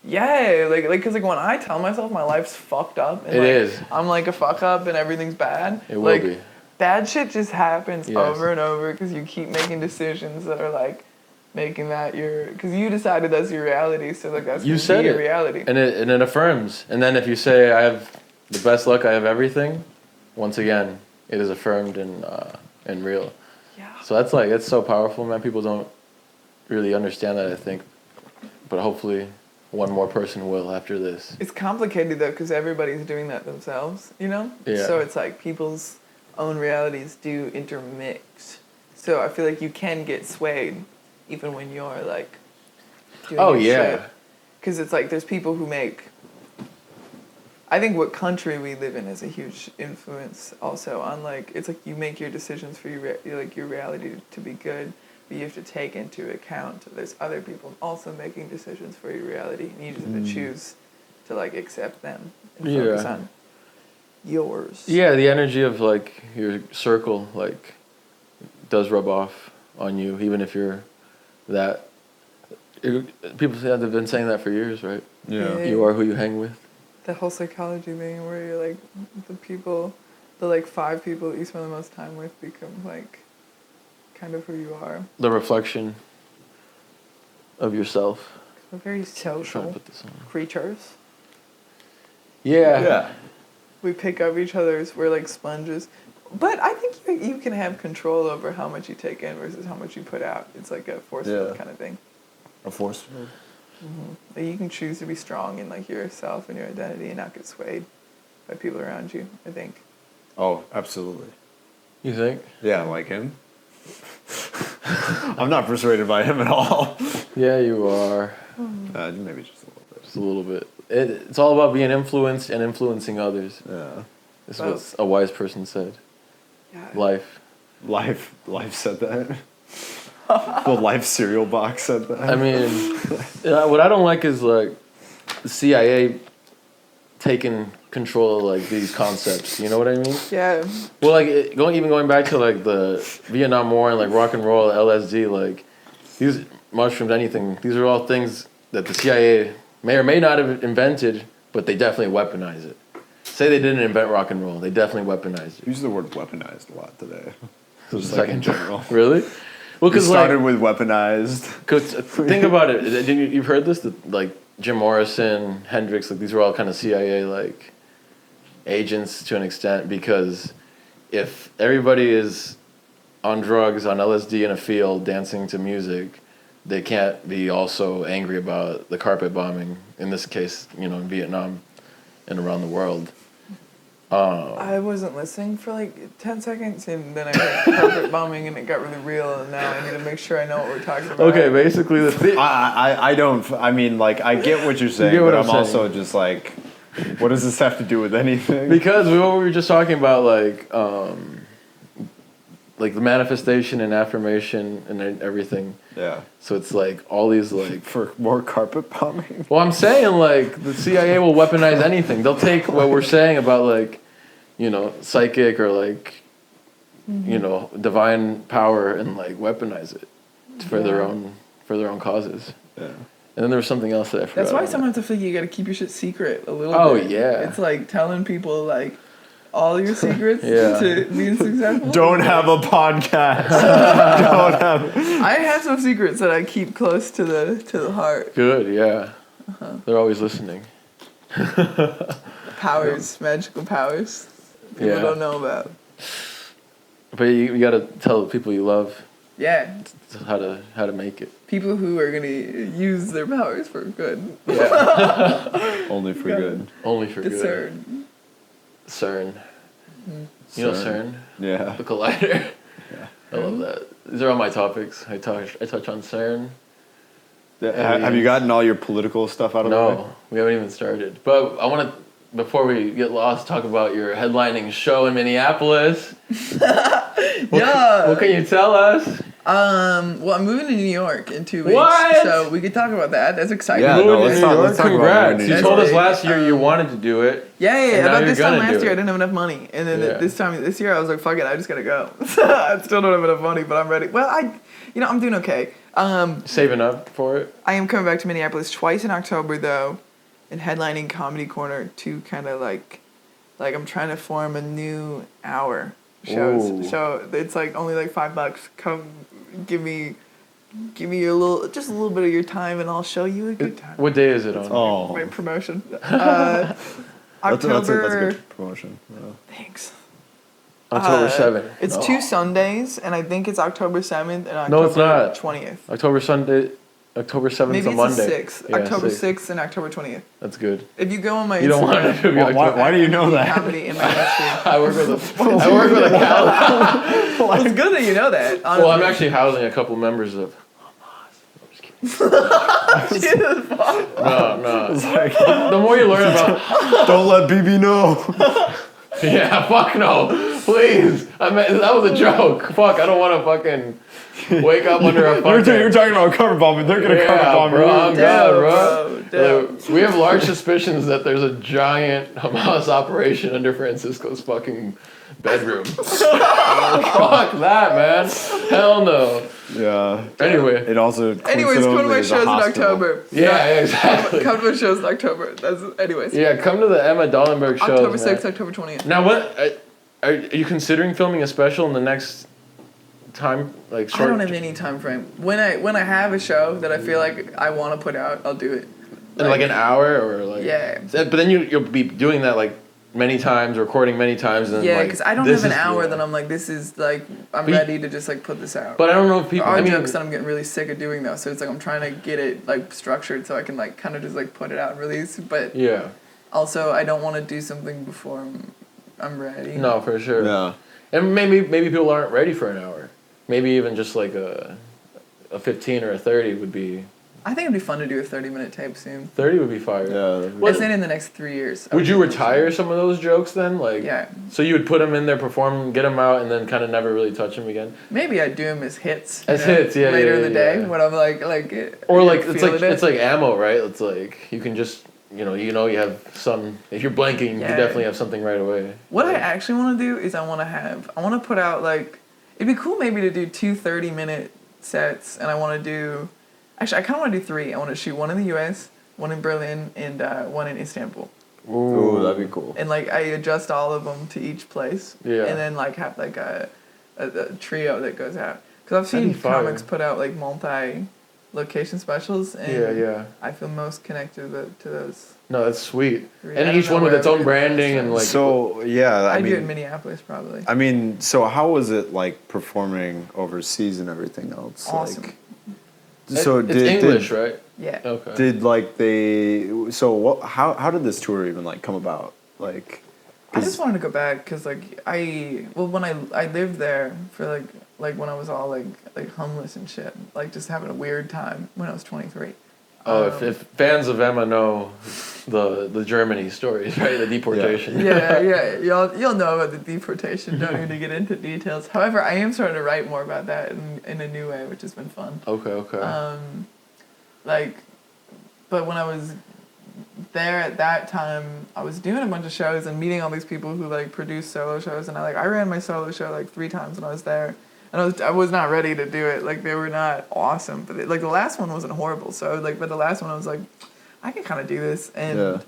Yeah, cause like when I tell myself my life's fucked up and It like, is. I'm like a fuck up and everything's bad. It will like, be. Bad shit just happens Yes. over and over because you keep making decisions that are like making that because you decided that's your reality, so like that's You gonna said be your it. reality. And it affirms. And then if you say I have the best luck, I have everything, once again, it is affirmed and real. Yeah. So that's so powerful, man. People don't really understand that, I think. But hopefully one more person will after this. It's complicated though because everybody's doing that themselves, you know? Yeah. So it's like people's own realities do intermix. So I feel like you can get swayed even when you're like doing Oh, your yeah. shit. Because it's like there's people who make. I think what country we live in has a huge influence also on like it's like you make your decisions for your reality to be good, but you have to take into account there's other people also making decisions for your reality, and you just have to choose to like accept them and focus on yours. Yeah, the energy of like your circle like does rub off on you, even if you're that. People say they've been saying that for years, right? Yeah. You are who you hang with. The whole psychology thing where you're like the like 5 people that you spend the most time with become like kind of who you are. The reflection of yourself. We're very I'm trying to social put this on. creatures. Yeah. We pick up each other's, we're like sponges. But I think you can have control over how much you take in versus how much you put out. It's like a force field kind of thing. A force. Like you can choose to be strong in like yourself and your identity and not get swayed by people around you, I think. Oh, absolutely. You think? Yeah, like him. I'm not persuaded by him at all. Yeah, you are. Maybe just a little bit. Just a little bit. It's all about being influenced and influencing others. Yeah. This is what a wise person said. Yeah. Life. Life said that. The Life cereal box said that. I mean, what I don't like is like the CIA taking control of like these concepts. You know what I mean? Yeah. Well, like even going back to like the Vietnam War and like rock and roll, LSD, like these mushrooms, anything. These are all things that the CIA may or may not have invented, but they definitely weaponize it. Say they didn't invent rock and roll, they definitely weaponized it. Use the word weaponized a lot today. Just Just like in general. Really? Well, We because started like, with weaponized. cause think about it. You've heard this? That, like Jim Morrison, Hendrix, like these were all kind of CIA like agents to an extent. Because if everybody is on drugs, on LSD in a field, dancing to music, they can't be also angry about the carpet bombing. In this case, in Vietnam and around the world. I wasn't listening for like 10 seconds and then I heard carpet bombing and it got really real and now I need to make sure I know what we're talking about. Okay, basically the thing. I don't. I mean, like, I get what you're saying, get what but I'm I'm saying. also just like, What does this have to do with anything? Because we were just talking about like the manifestation and affirmation and everything. Yeah. So it's like all these like. For more carpet bombing? Well, I'm saying like the CIA will weaponize anything. They'll take what we're saying about like, psychic or like, divine power and like weaponize it for their own causes. Yeah. And then there was something else that I forgot. That's why sometimes I feel like you gotta keep your shit secret a little Oh, bit. yeah. It's like telling people like all your secrets Yeah. to be successful. Don't have a podcast. I have some secrets that I keep close to the heart. Good, yeah. They're always listening. Powers, magical powers. People Yeah. don't know about. But you gotta tell the people you love Yeah. how to make it. People who are gonna use their powers for good. Yeah. Only for good. Only for good. Discern. CERN. You know CERN? Yeah. The collider. Yeah. I love that. These are all my topics. I touch on CERN. Have you gotten all your political stuff out of the way? No, we haven't even started. But I want to, before we get lost, talk about your headlining show in Minneapolis. Yeah. What can you tell us? Well, I'm moving to New York in 2 weeks. What? So we could talk about that. That's exciting. Yeah, Moving no, to let's New talk- York? let's talk about Congrats. moving to You New told York. us last year you wanted to do it. Yeah. And now About you're this time gonna last do year, I it. didn't have enough money, and then Yeah. this year, I was like, "Fuck it, I just gotta go." I still don't have enough money, but I'm ready. Well, I'm doing okay. Saving up for it? I am coming back to Minneapolis twice in October though, and headlining Comedy Corner to kind of like I'm trying to form a new hour shows. Ooh. So it's like only like $5. Come, give me a little bit of your time, and I'll show you a good time. What day is it on? Oh. My promotion. That's a October. good promotion. Yeah. Thanks. October 7th. It's No. 2 Sundays, and I think it's October 7th and No, October it's not. 20th. October 7th Maybe is a it's Monday. the 6th. Yeah, October 6th. 6th and October 20th. That's good. If you go on my You don't want Instagram, it to be Why do you know that? comedy in my history. I work with a calendar. Well, it's good that you know that. Honestly. Well, I'm actually housing a couple members of. No. It's like, The more you learn about. don't let BB know. Yeah, fuck no. Please. That was a joke. Fuck, I don't want to fucking wake up under a fucking. You're talking about cover bombing. They're gonna cover Yeah, bomb bro, I'm you. down, bro. bro. We have large suspicions that there's a giant Hamas operation under Francisco's fucking bedroom. Fuck that, man. Hell no. Yeah. Anyway. It also. Anyways, come to my coincidentally is a shows in hospital. October. Yeah, exactly. Come to my shows in October. Anyways. Yeah, come to the Emma Dalenberg shows. October man. 6th, October 20th. Now, what are you considering filming a special in the next time, like short? I don't have any time frame. When I have a show that I feel like I want to put out, I'll do it. in like an hour or like. Yeah. But then you'll be doing that like many times, recording many times, and then Yeah, like, because I don't this have an is- hour yeah. that I'm like, this is like, I'm But you- ready to just like put this out. But I don't know if people. There are I mean, jokes that I'm getting really sick of doing though, so it's like I'm trying to get it like structured so I can like kind of just like put it out and release. But yeah. also, I don't want to do something before I'm ready. No, for sure. Yeah. And maybe people aren't ready for an hour. Maybe even just like a 15 or a 30 would be. I think it'd be fun to do a 30-minute tape soon. 30 would be fire. Yeah. What- I said in the next 3 years. Would you retire some of those jokes then? Like. Yeah. So you would put them in there, perform, them, get them out, and then kind of never really touch them again. Maybe I'd do them as hits. As hits, yeah, Later yeah, in the day yeah. when I'm like. Or like feeling it's like ammo, right? It's like you can just you you have some. If you're blanking, Yeah. you definitely have something right away. What I actually want to do is I want to put out like, it'd be cool maybe to do 2 30-minute sets, and I want to do, actually I kind of want to do 3. I want to shoot one in the U.S., one in Berlin, and one in Istanbul. Ooh, that'd be cool. And like I adjust all of them to each place. Yeah. And then like have like a trio that goes out. Because I've That'd seen be fire. comics put out like multi-location specials, and Yeah. I feel most connected to those. No, that's sweet. I And don't each know one with where its I own would do branding that, and like. So yeah, I'd do it in Minneapolis probably. I mean, so how was it like performing overseas and everything else? Awesome. Like, so it's did, English, right? Yeah. Okay. Did like they? So what? How did this tour even like come about? Like, I just wanted to go back because like when I lived there for like when I was all like homeless and shit, like just having a weird time when I was 23, Oh, if fans of Emma know the Germany stories, right? The deportation. Yeah. You'll know about the deportation. Don't need to get into details. However, I am starting to write more about that in a new way, which has been fun. Okay. But when I was there at that time, I was doing a bunch of shows and meeting all these people who like produce solo shows, and I ran my solo show like 3 times when I was there, and I was not ready to do it. Like they were not awesome, but like the last one wasn't horrible. So but the last one I was like, I can kind of do this, and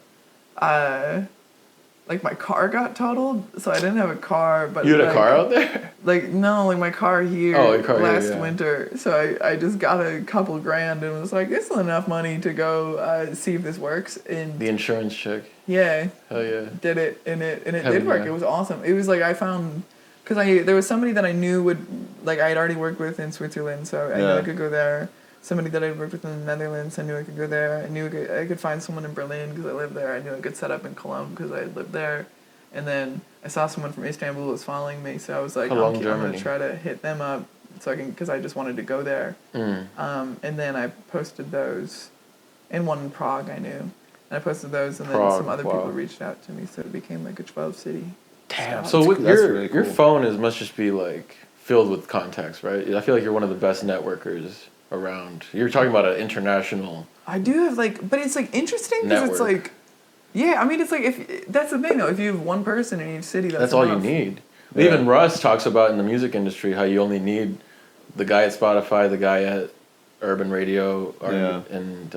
like my car got totaled, so I didn't have a car. But you had a car out there? Like no, like my car here last winter. So I just got a couple grand and was like, this is enough money to go see if this works. And the insurance check. Yeah. Hell yeah. Did it and it did work. Yeah. It was awesome. It was like I found because there was somebody that I knew would like I had already worked with in Switzerland, so I knew I could go there. Somebody that I worked with in the Netherlands, I knew I could go there. I knew I could find someone in Berlin because I lived there. I knew I could set up in Cologne because I lived there. And then I saw someone from Istanbul was following me, so I was like, I'm going to try to hit them up so I can, because I just wanted to go there. And then I posted those, and one in Prague I knew. And I posted those, and then some other people reached out to me, so it became like a 12-city. Damn. So your phone must just be like filled with contacts, right? I feel like you're one of the best networkers around. You're talking about an international. I do have like, but it's like interesting because it's like, yeah, I mean it's like if that's the thing though. If you have one person in each city, that's all you need. Yeah. Even Russ talks about in the music industry how you only need the guy at Spotify, the guy at Urban Radio, and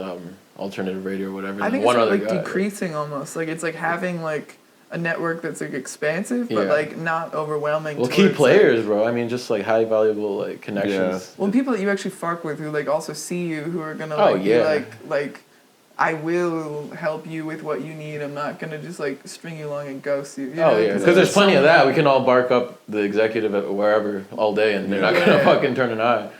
alternative radio, or whatever. I think it's like decreasing almost. Like it's like having like a network that's like expansive, but like not overwhelming. Well, key players, bro. I mean, just like high valuable like connections. Well, people that you actually fuck with who like also see you, who are gonna be like, I will help you with what you need. I'm not gonna just like string you along and ghost you. Because there's plenty of that. We can all bark up the executive at wherever all day, and they're not gonna fucking turn an eye.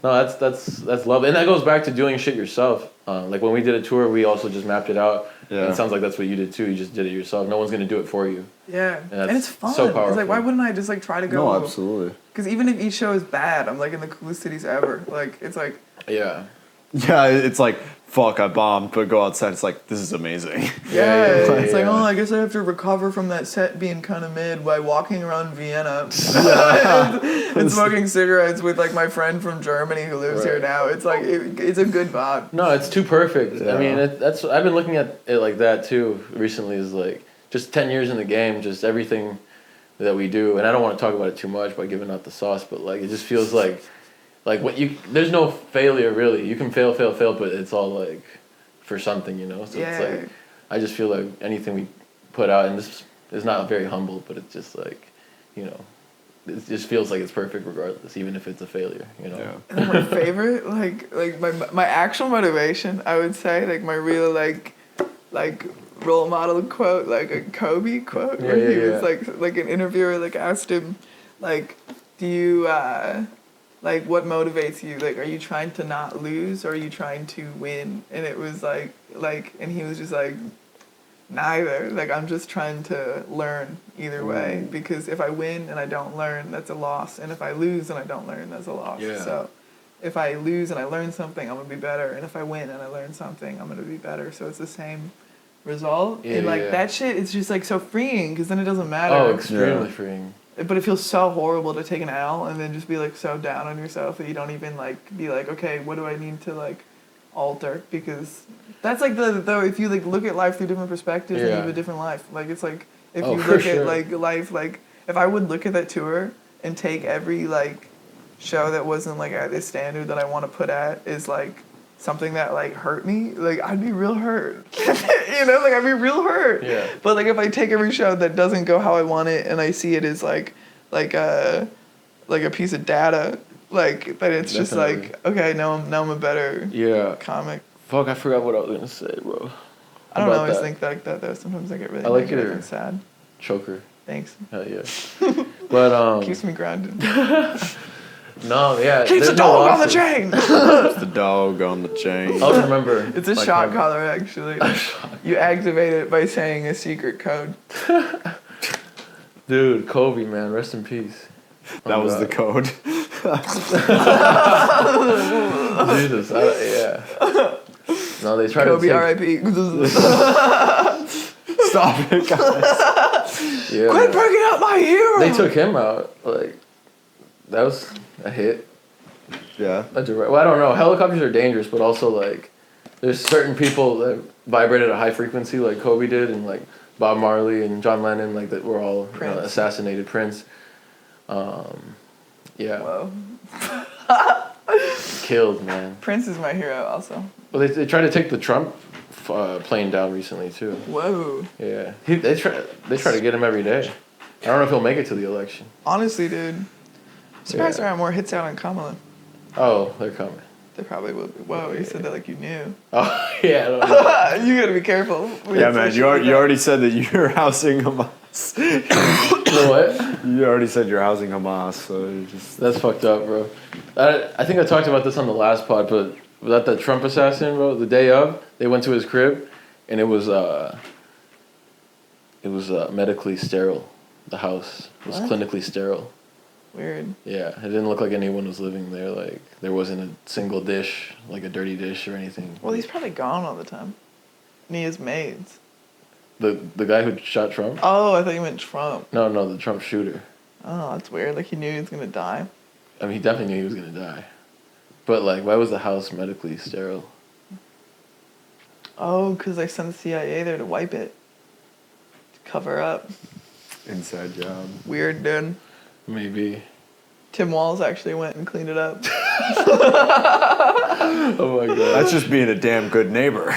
No, that's lovely, and that goes back to doing shit yourself. Like when we did a tour, we also just mapped it out. Yeah. It sounds like that's what you did too. You just did it yourself. No one's gonna do it for you. Yeah, and it's fun. So powerful. It's like, why wouldn't I just like try to go? No, absolutely. Because even if each show is bad, I'm like in the coolest cities ever. Like it's like. Yeah, it's like fuck, I bombed, but go outside. It's like this is amazing. It's like I guess I have to recover from that set being kind of mid by walking around Vienna and smoking cigarettes with like my friend from Germany who lives here now. It's like it's a good vibe. No, it's too perfect. Yeah. I mean, that's I've been looking at it like that too recently. Is like just 10 years in the game, just everything that we do, and I don't want to talk about it too much by giving out the sauce, but like it just feels like there's no failure really. You can fail, but it's all like for something, you know. So it's like I just feel like anything we put out, and this is not very humble, but it's just like, you know, it just feels like it's perfect regardless, even if it's a failure, you know. Yeah. And my favorite, like my actual motivation, I would say, like my real like role model quote, like a Kobe quote, where he was like an interviewer like asked him, like, do you like, what motivates you? Like, are you trying to not lose or are you trying to win? And it was like, and he was just like, neither. Like, I'm just trying to learn either way. Because if I win and I don't learn, that's a loss. And if I lose and I don't learn, that's a loss. Yeah. So if I lose and I learn something, I'm going to be better. And if I win and I learn something, I'm going to be better. So it's the same result. Yeah, and, like, that shit, it's just, like, so freeing because then it doesn't matter. Oh, extremely freeing. But it feels so horrible to take an L and then just be, like, so down on yourself that you don't even, like, be like, okay, what do I need to, like, alter? Because that's, like, if you, like, look at life through different perspectives and you have a different life. Like, it's, like, if you look at, like, life, like, if I would look at that tour and take every, like, show that wasn't, like, at this standard that I want to put at is, like, something that, like, hurt me, like, I'd be real hurt. You know, like, I'd be real hurt. Yeah. But, like, if I take every show that doesn't go how I want it and I see it as, like a piece of data, like, that it's just, like, okay, now I'm a better comic. Fuck, I forgot what I was going to say, bro. I don't always think like that, though. Sometimes I get really negative and sad. Choker. Thanks. Hell yeah. But, keeps me grounded. No, yeah. Keeps the dog on the chain. It's the dog on the chain. I'll remember. It's a shot collar, actually. You activate it by saying a secret code. Dude, Kobe, man, rest in peace. That was the code. Jesus, yeah. No, they tried to Kobe, take. R.I.P. Stop it, guys. Yeah, Quit man. breaking out my hero. They took him out. Like, that was a hit. Yeah. Well, I don't know. Helicopters are dangerous, but also like, there's certain people that vibrate at a high frequency, like Kobe did, and like Bob Marley and John Lennon, like that were all assassinated. Prince. Yeah. Whoa. Killed, man. Prince is my hero also. Well, they tried to take the Trump plane down recently too. Whoa. Yeah. They try to get him every day. I don't know if he'll make it to the election. Honestly, dude. Surprised Yeah. there aren't more hits out on Kamala. Oh, they're coming. They probably will be. Whoa, you said that like you knew. Oh, yeah. I don't know. You gotta be careful. Yeah, man. You already said that you're housing Hamas. You know what? You already said you're housing Hamas, so you just. That's fucked up, bro. I think I talked about this on the last pod, but that the Trump assassin, bro, the day of, they went to his crib, and it was medically sterile. The house was What? clinically sterile. Weird. Yeah, it didn't look like anyone was living there. Like, there wasn't a single dish, like a dirty dish or anything. Well, he's probably gone all the time. And he has maids. The guy who shot Trump? Oh, I thought you meant Trump. No, the Trump shooter. Oh, that's weird. Like he knew he was gonna die. I mean, he definitely knew he was gonna die. But like, why was the house medically sterile? Oh, because they sent the CIA there to wipe it. To cover up. Inside job. Weird, dude. Maybe. Tim Walz actually went and cleaned it up. Oh my god. That's just being a damn good neighbor.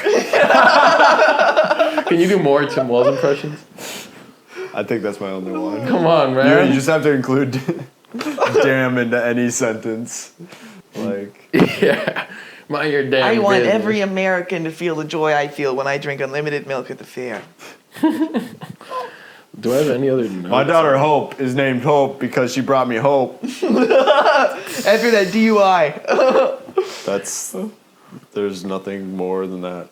Can you do more Tim Walz impressions? I think that's my only one. Come on, man. You just have to include damn into any sentence. Like. Yeah. Mind your damn I want business. every American to feel the joy I feel when I drink unlimited milk at the fair. Do I have any other notes? My daughter Hope is named Hope because she brought me hope. After that DUI. There's nothing more than that.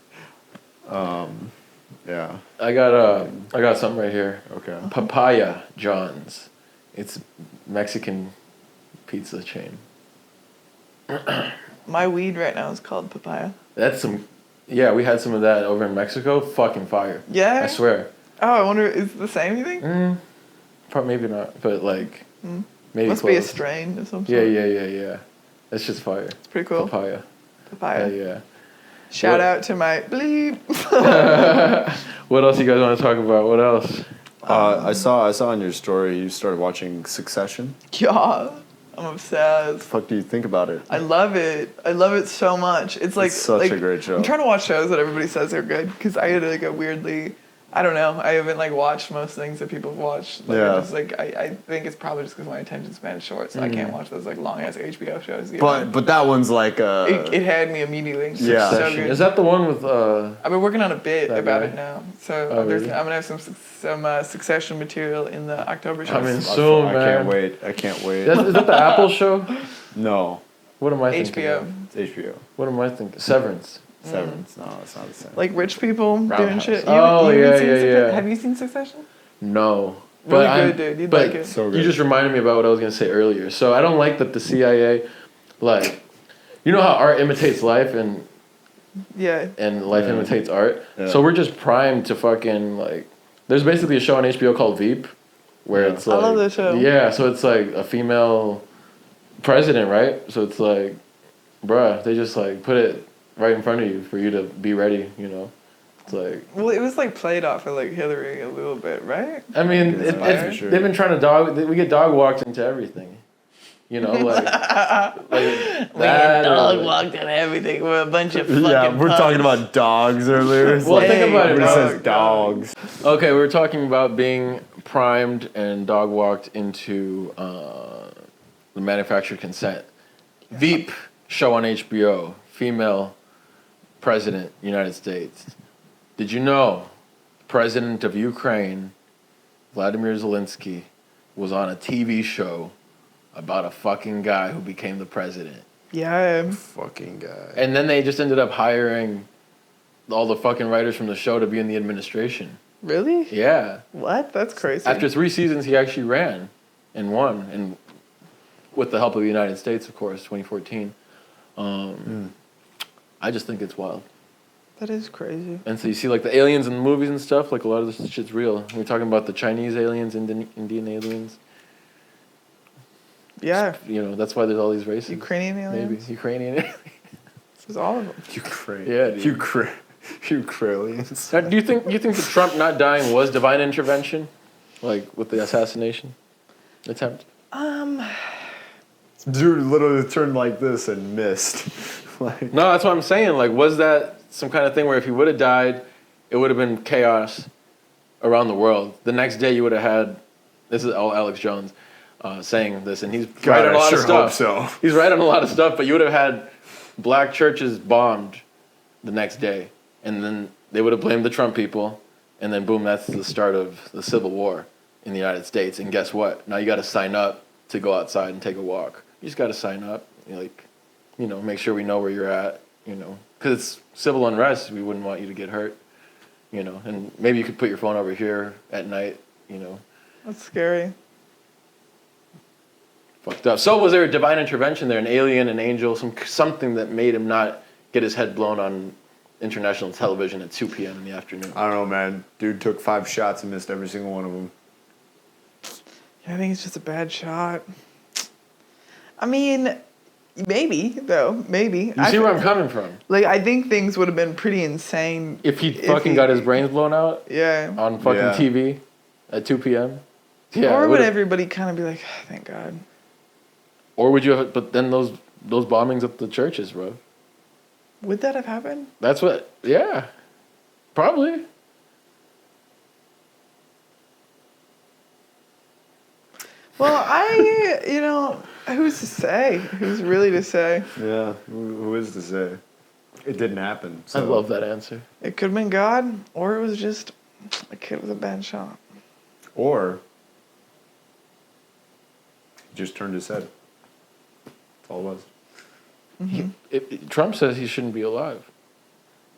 Yeah. I got something right here. Okay. Papaya John's. It's Mexican pizza chain. My weed right now is called papaya. That's yeah, we had some of that over in Mexico. Fucking fire. Yeah? I swear. Oh, I wonder, is it the same, you think? Maybe not, but like, maybe Must close. be a strain of some sort. Yeah. It's just fire. It's pretty cool. Papaya. Papaya. Yeah. Shout What- out to my bleep. What else you guys want to talk about? What else? I saw on your story you started watching Succession. Yeah, I'm obsessed. The fuck do you think about it? I love it. I love it so much. It's like such a great show. I'm trying to watch shows that everybody says are good because I had like a weirdly, I don't know. I haven't like watched most things that people have watched. Like, Yeah. I think it's probably just because my attention span is short, so I can't watch those like long ass HBO shows. You But know? that one's like It had me immediately. Yeah. So Succession. good. Is that the one with I've been working on a bit That about guy? it now, so Oh, there's, really? I'm gonna have some Succession material in the October show. Coming soon, I man. can't wait. Is that the Apple show? No, What am I thinking? HBO. of? it's HBO. What am I thinking? Severance. Severance. No, it's not the same. Like rich people doing Roundhouse. shit. Oh, haven't yeah, seen yeah, Succession? yeah. Have you seen Succession? No. Really I'm- good, dude. You'd but like it. So You good. just reminded me about what I was gonna say earlier. So I don't like that the CIA, like, you know how art imitates life and Yeah. life Yeah. imitates art. Yeah. So we're just primed to fucking like. There's basically a show on HBO called Veep, where Yeah. it's I like. love that show. Yeah, so it's like a female president, right? So it's like, bruh, they just like put it right in front of you for you to be ready. You know, it's like. Well, it was like played off of like Hillary a little bit, right? I mean, Yeah, for sure. they've been trying to we get dog walked into everything. You know, like that or, like- walked on everything. We're a bunch of fucking Yeah, we're talking punks. about dogs earlier. It's Well, like, think about it, when it bro. says dogs. Okay, we were talking about being primed and dog walked into the manufactured consent. Veep show on HBO, female president, United States. Did you know president of Ukraine, Vladimir Zelensky, was on a TV show about a fucking guy who became the president? Yeah. Fucking guy. And then they just ended up hiring all the fucking writers from the show to be in the administration. Really? Yeah. What? That's crazy. After 3 seasons, he actually ran and won, and with the help of the United States, of course, 2014. I just think it's wild. That is crazy. And so you see like the aliens in the movies and stuff, like a lot of this shit's real. We're talking about the Chinese aliens, Indian aliens. Yeah. You know, that's why there's all these races. Ukrainian aliens? Maybe. Ukrainian aliens. It was all of them. Ukraine. Yeah, dude. Ukrainians. Now, do you think that Trump not dying was divine intervention? Like with the assassination attempt? Dude literally turned like this and missed. Like, No, that's what I'm saying. Like, was that some kind of thing where if he would have died, it would have been chaos around the world? The next day you would have had, this is all Alex Jones saying this, and he's right on a lot of stuff. Hope so. He's right on a lot of stuff, but you would have had black churches bombed the next day, and then they would have blamed the Trump people, and then boom, that's the start of the Civil War in the United States. And guess what? Now you got to sign up to go outside and take a walk. You just got to sign up, make sure we know where you're at, because it's civil unrest. We wouldn't want you to get hurt, and maybe you could put your phone over here at night, That's scary. Fucked up. So was there a divine intervention there, an alien, an angel, something that made him not get his head blown on international television at 2 p.m. in the afternoon? I don't know, man. Dude took 5 shots and missed every single one of them. Yeah, I think it's just a bad shot. I mean, maybe, though. Maybe. You see where I'm coming from? Like, I think things would have been pretty insane. If he fucking got his brains blown out Yeah. on fucking TV at 2 p.m.? Yeah. Or would everybody kind of be like, oh, thank God. Or would you have, but then those bombings at the churches, bro. Would that have happened? That's what, yeah. Probably. Well, who's to say? Who's really to say? Yeah, who is to say? It didn't happen. So. I love that answer. It could have been God, or it was just a kid with a bad shot. Or he just turned his head. That's all it was. Mm-hmm. Trump says he shouldn't be alive.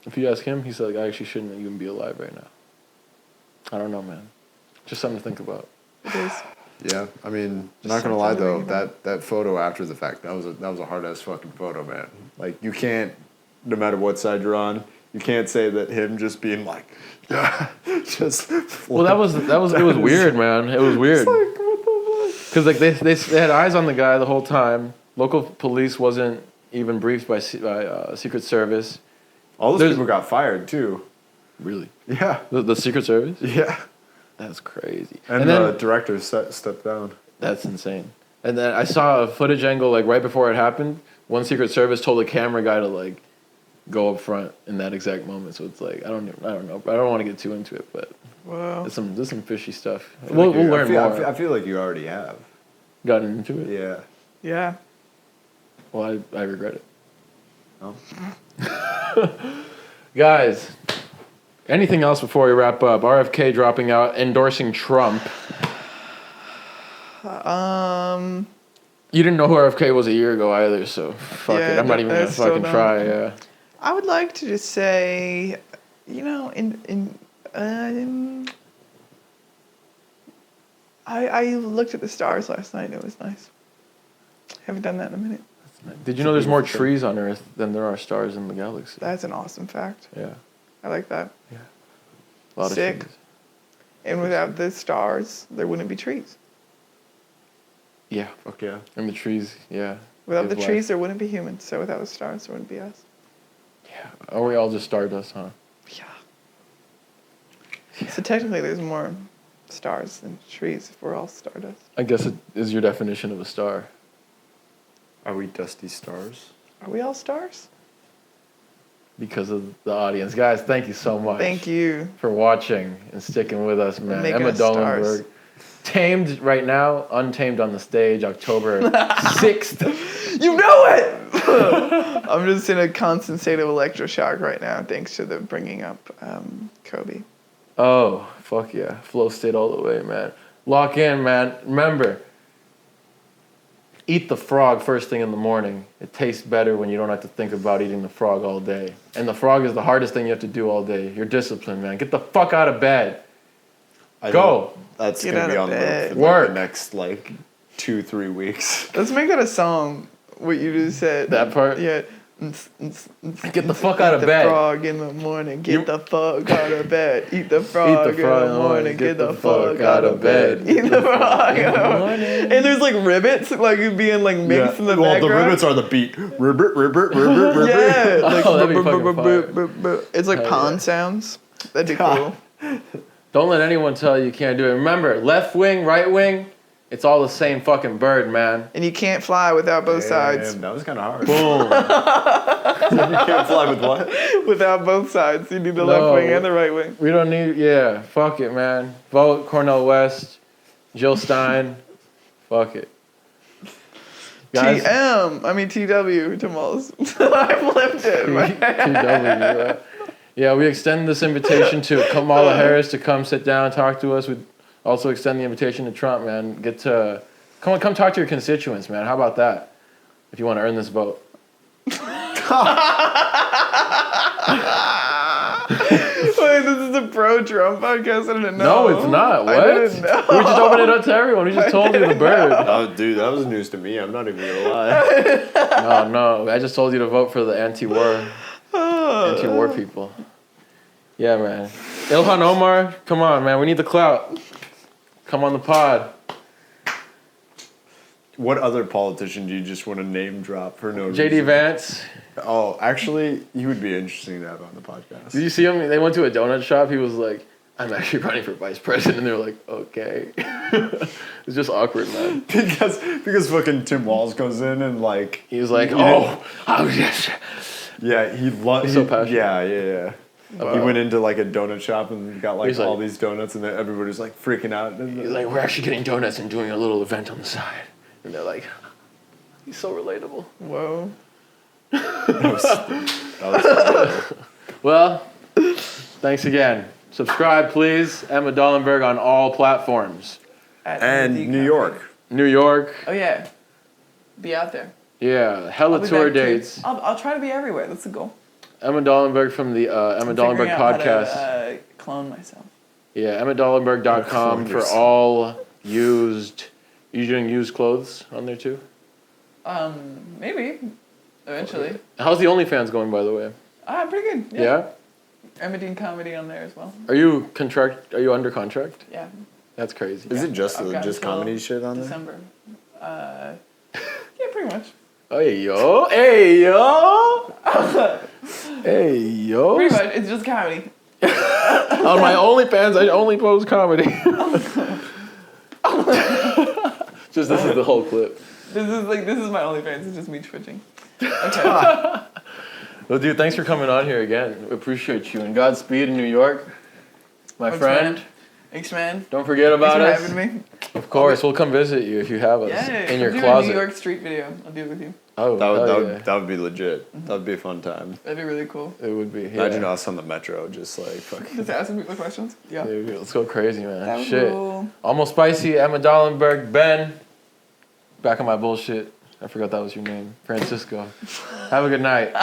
If you ask him, he said, I actually shouldn't even be alive right now. I don't know, man. Just something to think about. It is. Yeah, I mean, Just not gonna lie something to though, read about. that photo after the fact, that was a hard ass fucking photo, man. Like you can't, no matter what side you're on, you can't say that him just being like, yeah, just. Well, it was weird, man. It was weird. It's like, what the fuck? Because like they had eyes on the guy the whole time. Local police wasn't even briefed by Secret Service. All those people got fired too. Really? Yeah. The Secret Service? Yeah. That's crazy. And the director stepped down. That's insane. And then I saw a footage angle like right before it happened. One Secret Service told the camera guy to like go up front in that exact moment. So it's like I don't know. I don't want to get too into it, but Wow. there's some fishy stuff. I feel We'll like you- learn more. I feel like you already have. Gotten into it. Yeah. Yeah. Well, I regret it. Oh. Guys, anything else before we wrap up? RFK dropping out, endorsing Trump. You didn't know who RFK was a year ago either, so fuck Yeah, it. I'm not even I gonna still fucking don't. try. Yeah. I would like to just say, I looked at the stars last night and it was nice. Haven't done that in a minute. Did you know there's more trees on Earth than there are stars in the galaxy? That's an awesome fact. Yeah. I like that. A lot Sick. of trees. And without the stars, there wouldn't be trees. Yeah. Fuck yeah. And the trees, yeah. Without give the life. trees, there wouldn't be humans. So without the stars, there wouldn't be us. Yeah. Are we all just stardust, huh? Yeah. So technically, there's more stars than trees if we're all stardust. I guess it is your definition of a star. Are we dusty stars? Are we all stars? Because of the audience. Guys, thank you so much. Thank you. For watching and sticking with us, man. making Emma us stars. Dalenberg. Tamed right now, untamed on the stage, October 6th. You know it! I'm just in a constant state of electroshock right now, thanks to the bringing up Kobe. Oh, fuck yeah. Flow state all the way, man. Lock in, man. Remember, eat the frog first thing in the morning. It tastes better when you don't have to think about eating the frog all day. And the frog is the hardest thing you have to do all day. You're disciplined, man. Get the fuck out of bed. Go. That's Get gonna out be of on bed. the Work. next 2-3 weeks. Let's make that a song, what you just said. That part? Yeah. Get the fuck out of Eat the bed. frog in the morning. Get You- the fuck out of bed. Eat the frog in the morning. Get the fuck out of bed. Eat the frog in the morning. And there's like ribbits like being like mixed in the well, background. the ribbits are the beat. Ribbit, ribbit, ribbit, ribbit. Yeah, like Oh, that'd be fucking fire. it's like Hell pond yeah. sounds. That'd be cool. Don't let anyone tell you can't do it. Remember, left wing, right wing, it's all the same fucking bird, man. And you can't fly without both sides. Damn, that was kind of hard. Boom. You can't fly with what? Without both sides, you need the No. left wing and the right wing. We don't need, yeah, fuck it, man. Vote Cornel West, Jill Stein. Fuck it. Guys, TW, Jamal's. I flipped it. TW, yeah, we extend this invitation to Kamala Harris to come sit down, talk to us. We also extend the invitation to Trump, man. Come talk to your constituents, man. How about that? If you want to earn this vote. Wait, this is a pro-Trump podcast? I didn't know. No, it's not. What? I didn't know. We just opened it up to everyone. We just told you the bird. Oh, dude, that was news to me. I'm not even gonna lie. No. I just told you to vote for the anti-war people. Yeah, man. Ilhan Omar, come on, man. We need the clout. Come on the pod. What other politician do you just want to name drop for no reason? JD Vance. Oh, actually, he would be interesting to have on the podcast. Did you see him? They went to a donut shop. He was like, I'm actually running for vice president. And they were like, okay. It's just awkward, man. because fucking Tim Walz goes in and like He was like, know- yes. yeah he He's so passionate. yeah. Wow. He went into like a donut shop and got like He's all like- these donuts and then everybody's like freaking out. And He's like, we're actually getting donuts and doing a little event on the side. And they're like, he's so relatable. Whoa. that was Well, thanks again. Subscribe, please. Emma Dalenberg on all platforms. and New York. New York. Oh, yeah. Be out there. Yeah, I'll hella be tour back, too. dates. I'll try to be everywhere. That's the goal. Emma Dalenberg from the Emma Dalenberg Figuring out podcast. How to, clone myself. Yeah, EmmaDalenberg.com Clone for yourself. all used. You doing used clothes on there too? Maybe. Eventually. How's the OnlyFans going, by the way? Pretty good. Yeah. Emma Dean comedy on there as well. Are you under contract? Yeah. That's crazy. Is it just I've got just until comedy shit on there? December. Yeah, pretty much. Hey yo, hey yo, hey yo. Pretty much. It's just comedy. On my OnlyFans, I only post comedy. Just this is the whole clip. This is my OnlyFans. It's just me twitching. Okay. Well, dude, thanks for coming on here again. We appreciate you and Godspeed in New York, my Thanks, friend. man. Thanks, man. Don't forget about Thanks us. for having me. Of course, we'll come visit you if you have us Yeah. in your do closet. a New York street video. I'll do it with you. Oh, That would be legit. That would be a fun time. That'd be really cool. It would be. Yeah. Imagine us on the metro, just like fucking. Just asking people questions. Yeah. Dude, let's go crazy, man. That was Shit. cool. Almost Spicy, Emma Dalenberg, Ben. Back on my bullshit. I forgot that was your name. Francisco. Have a good night.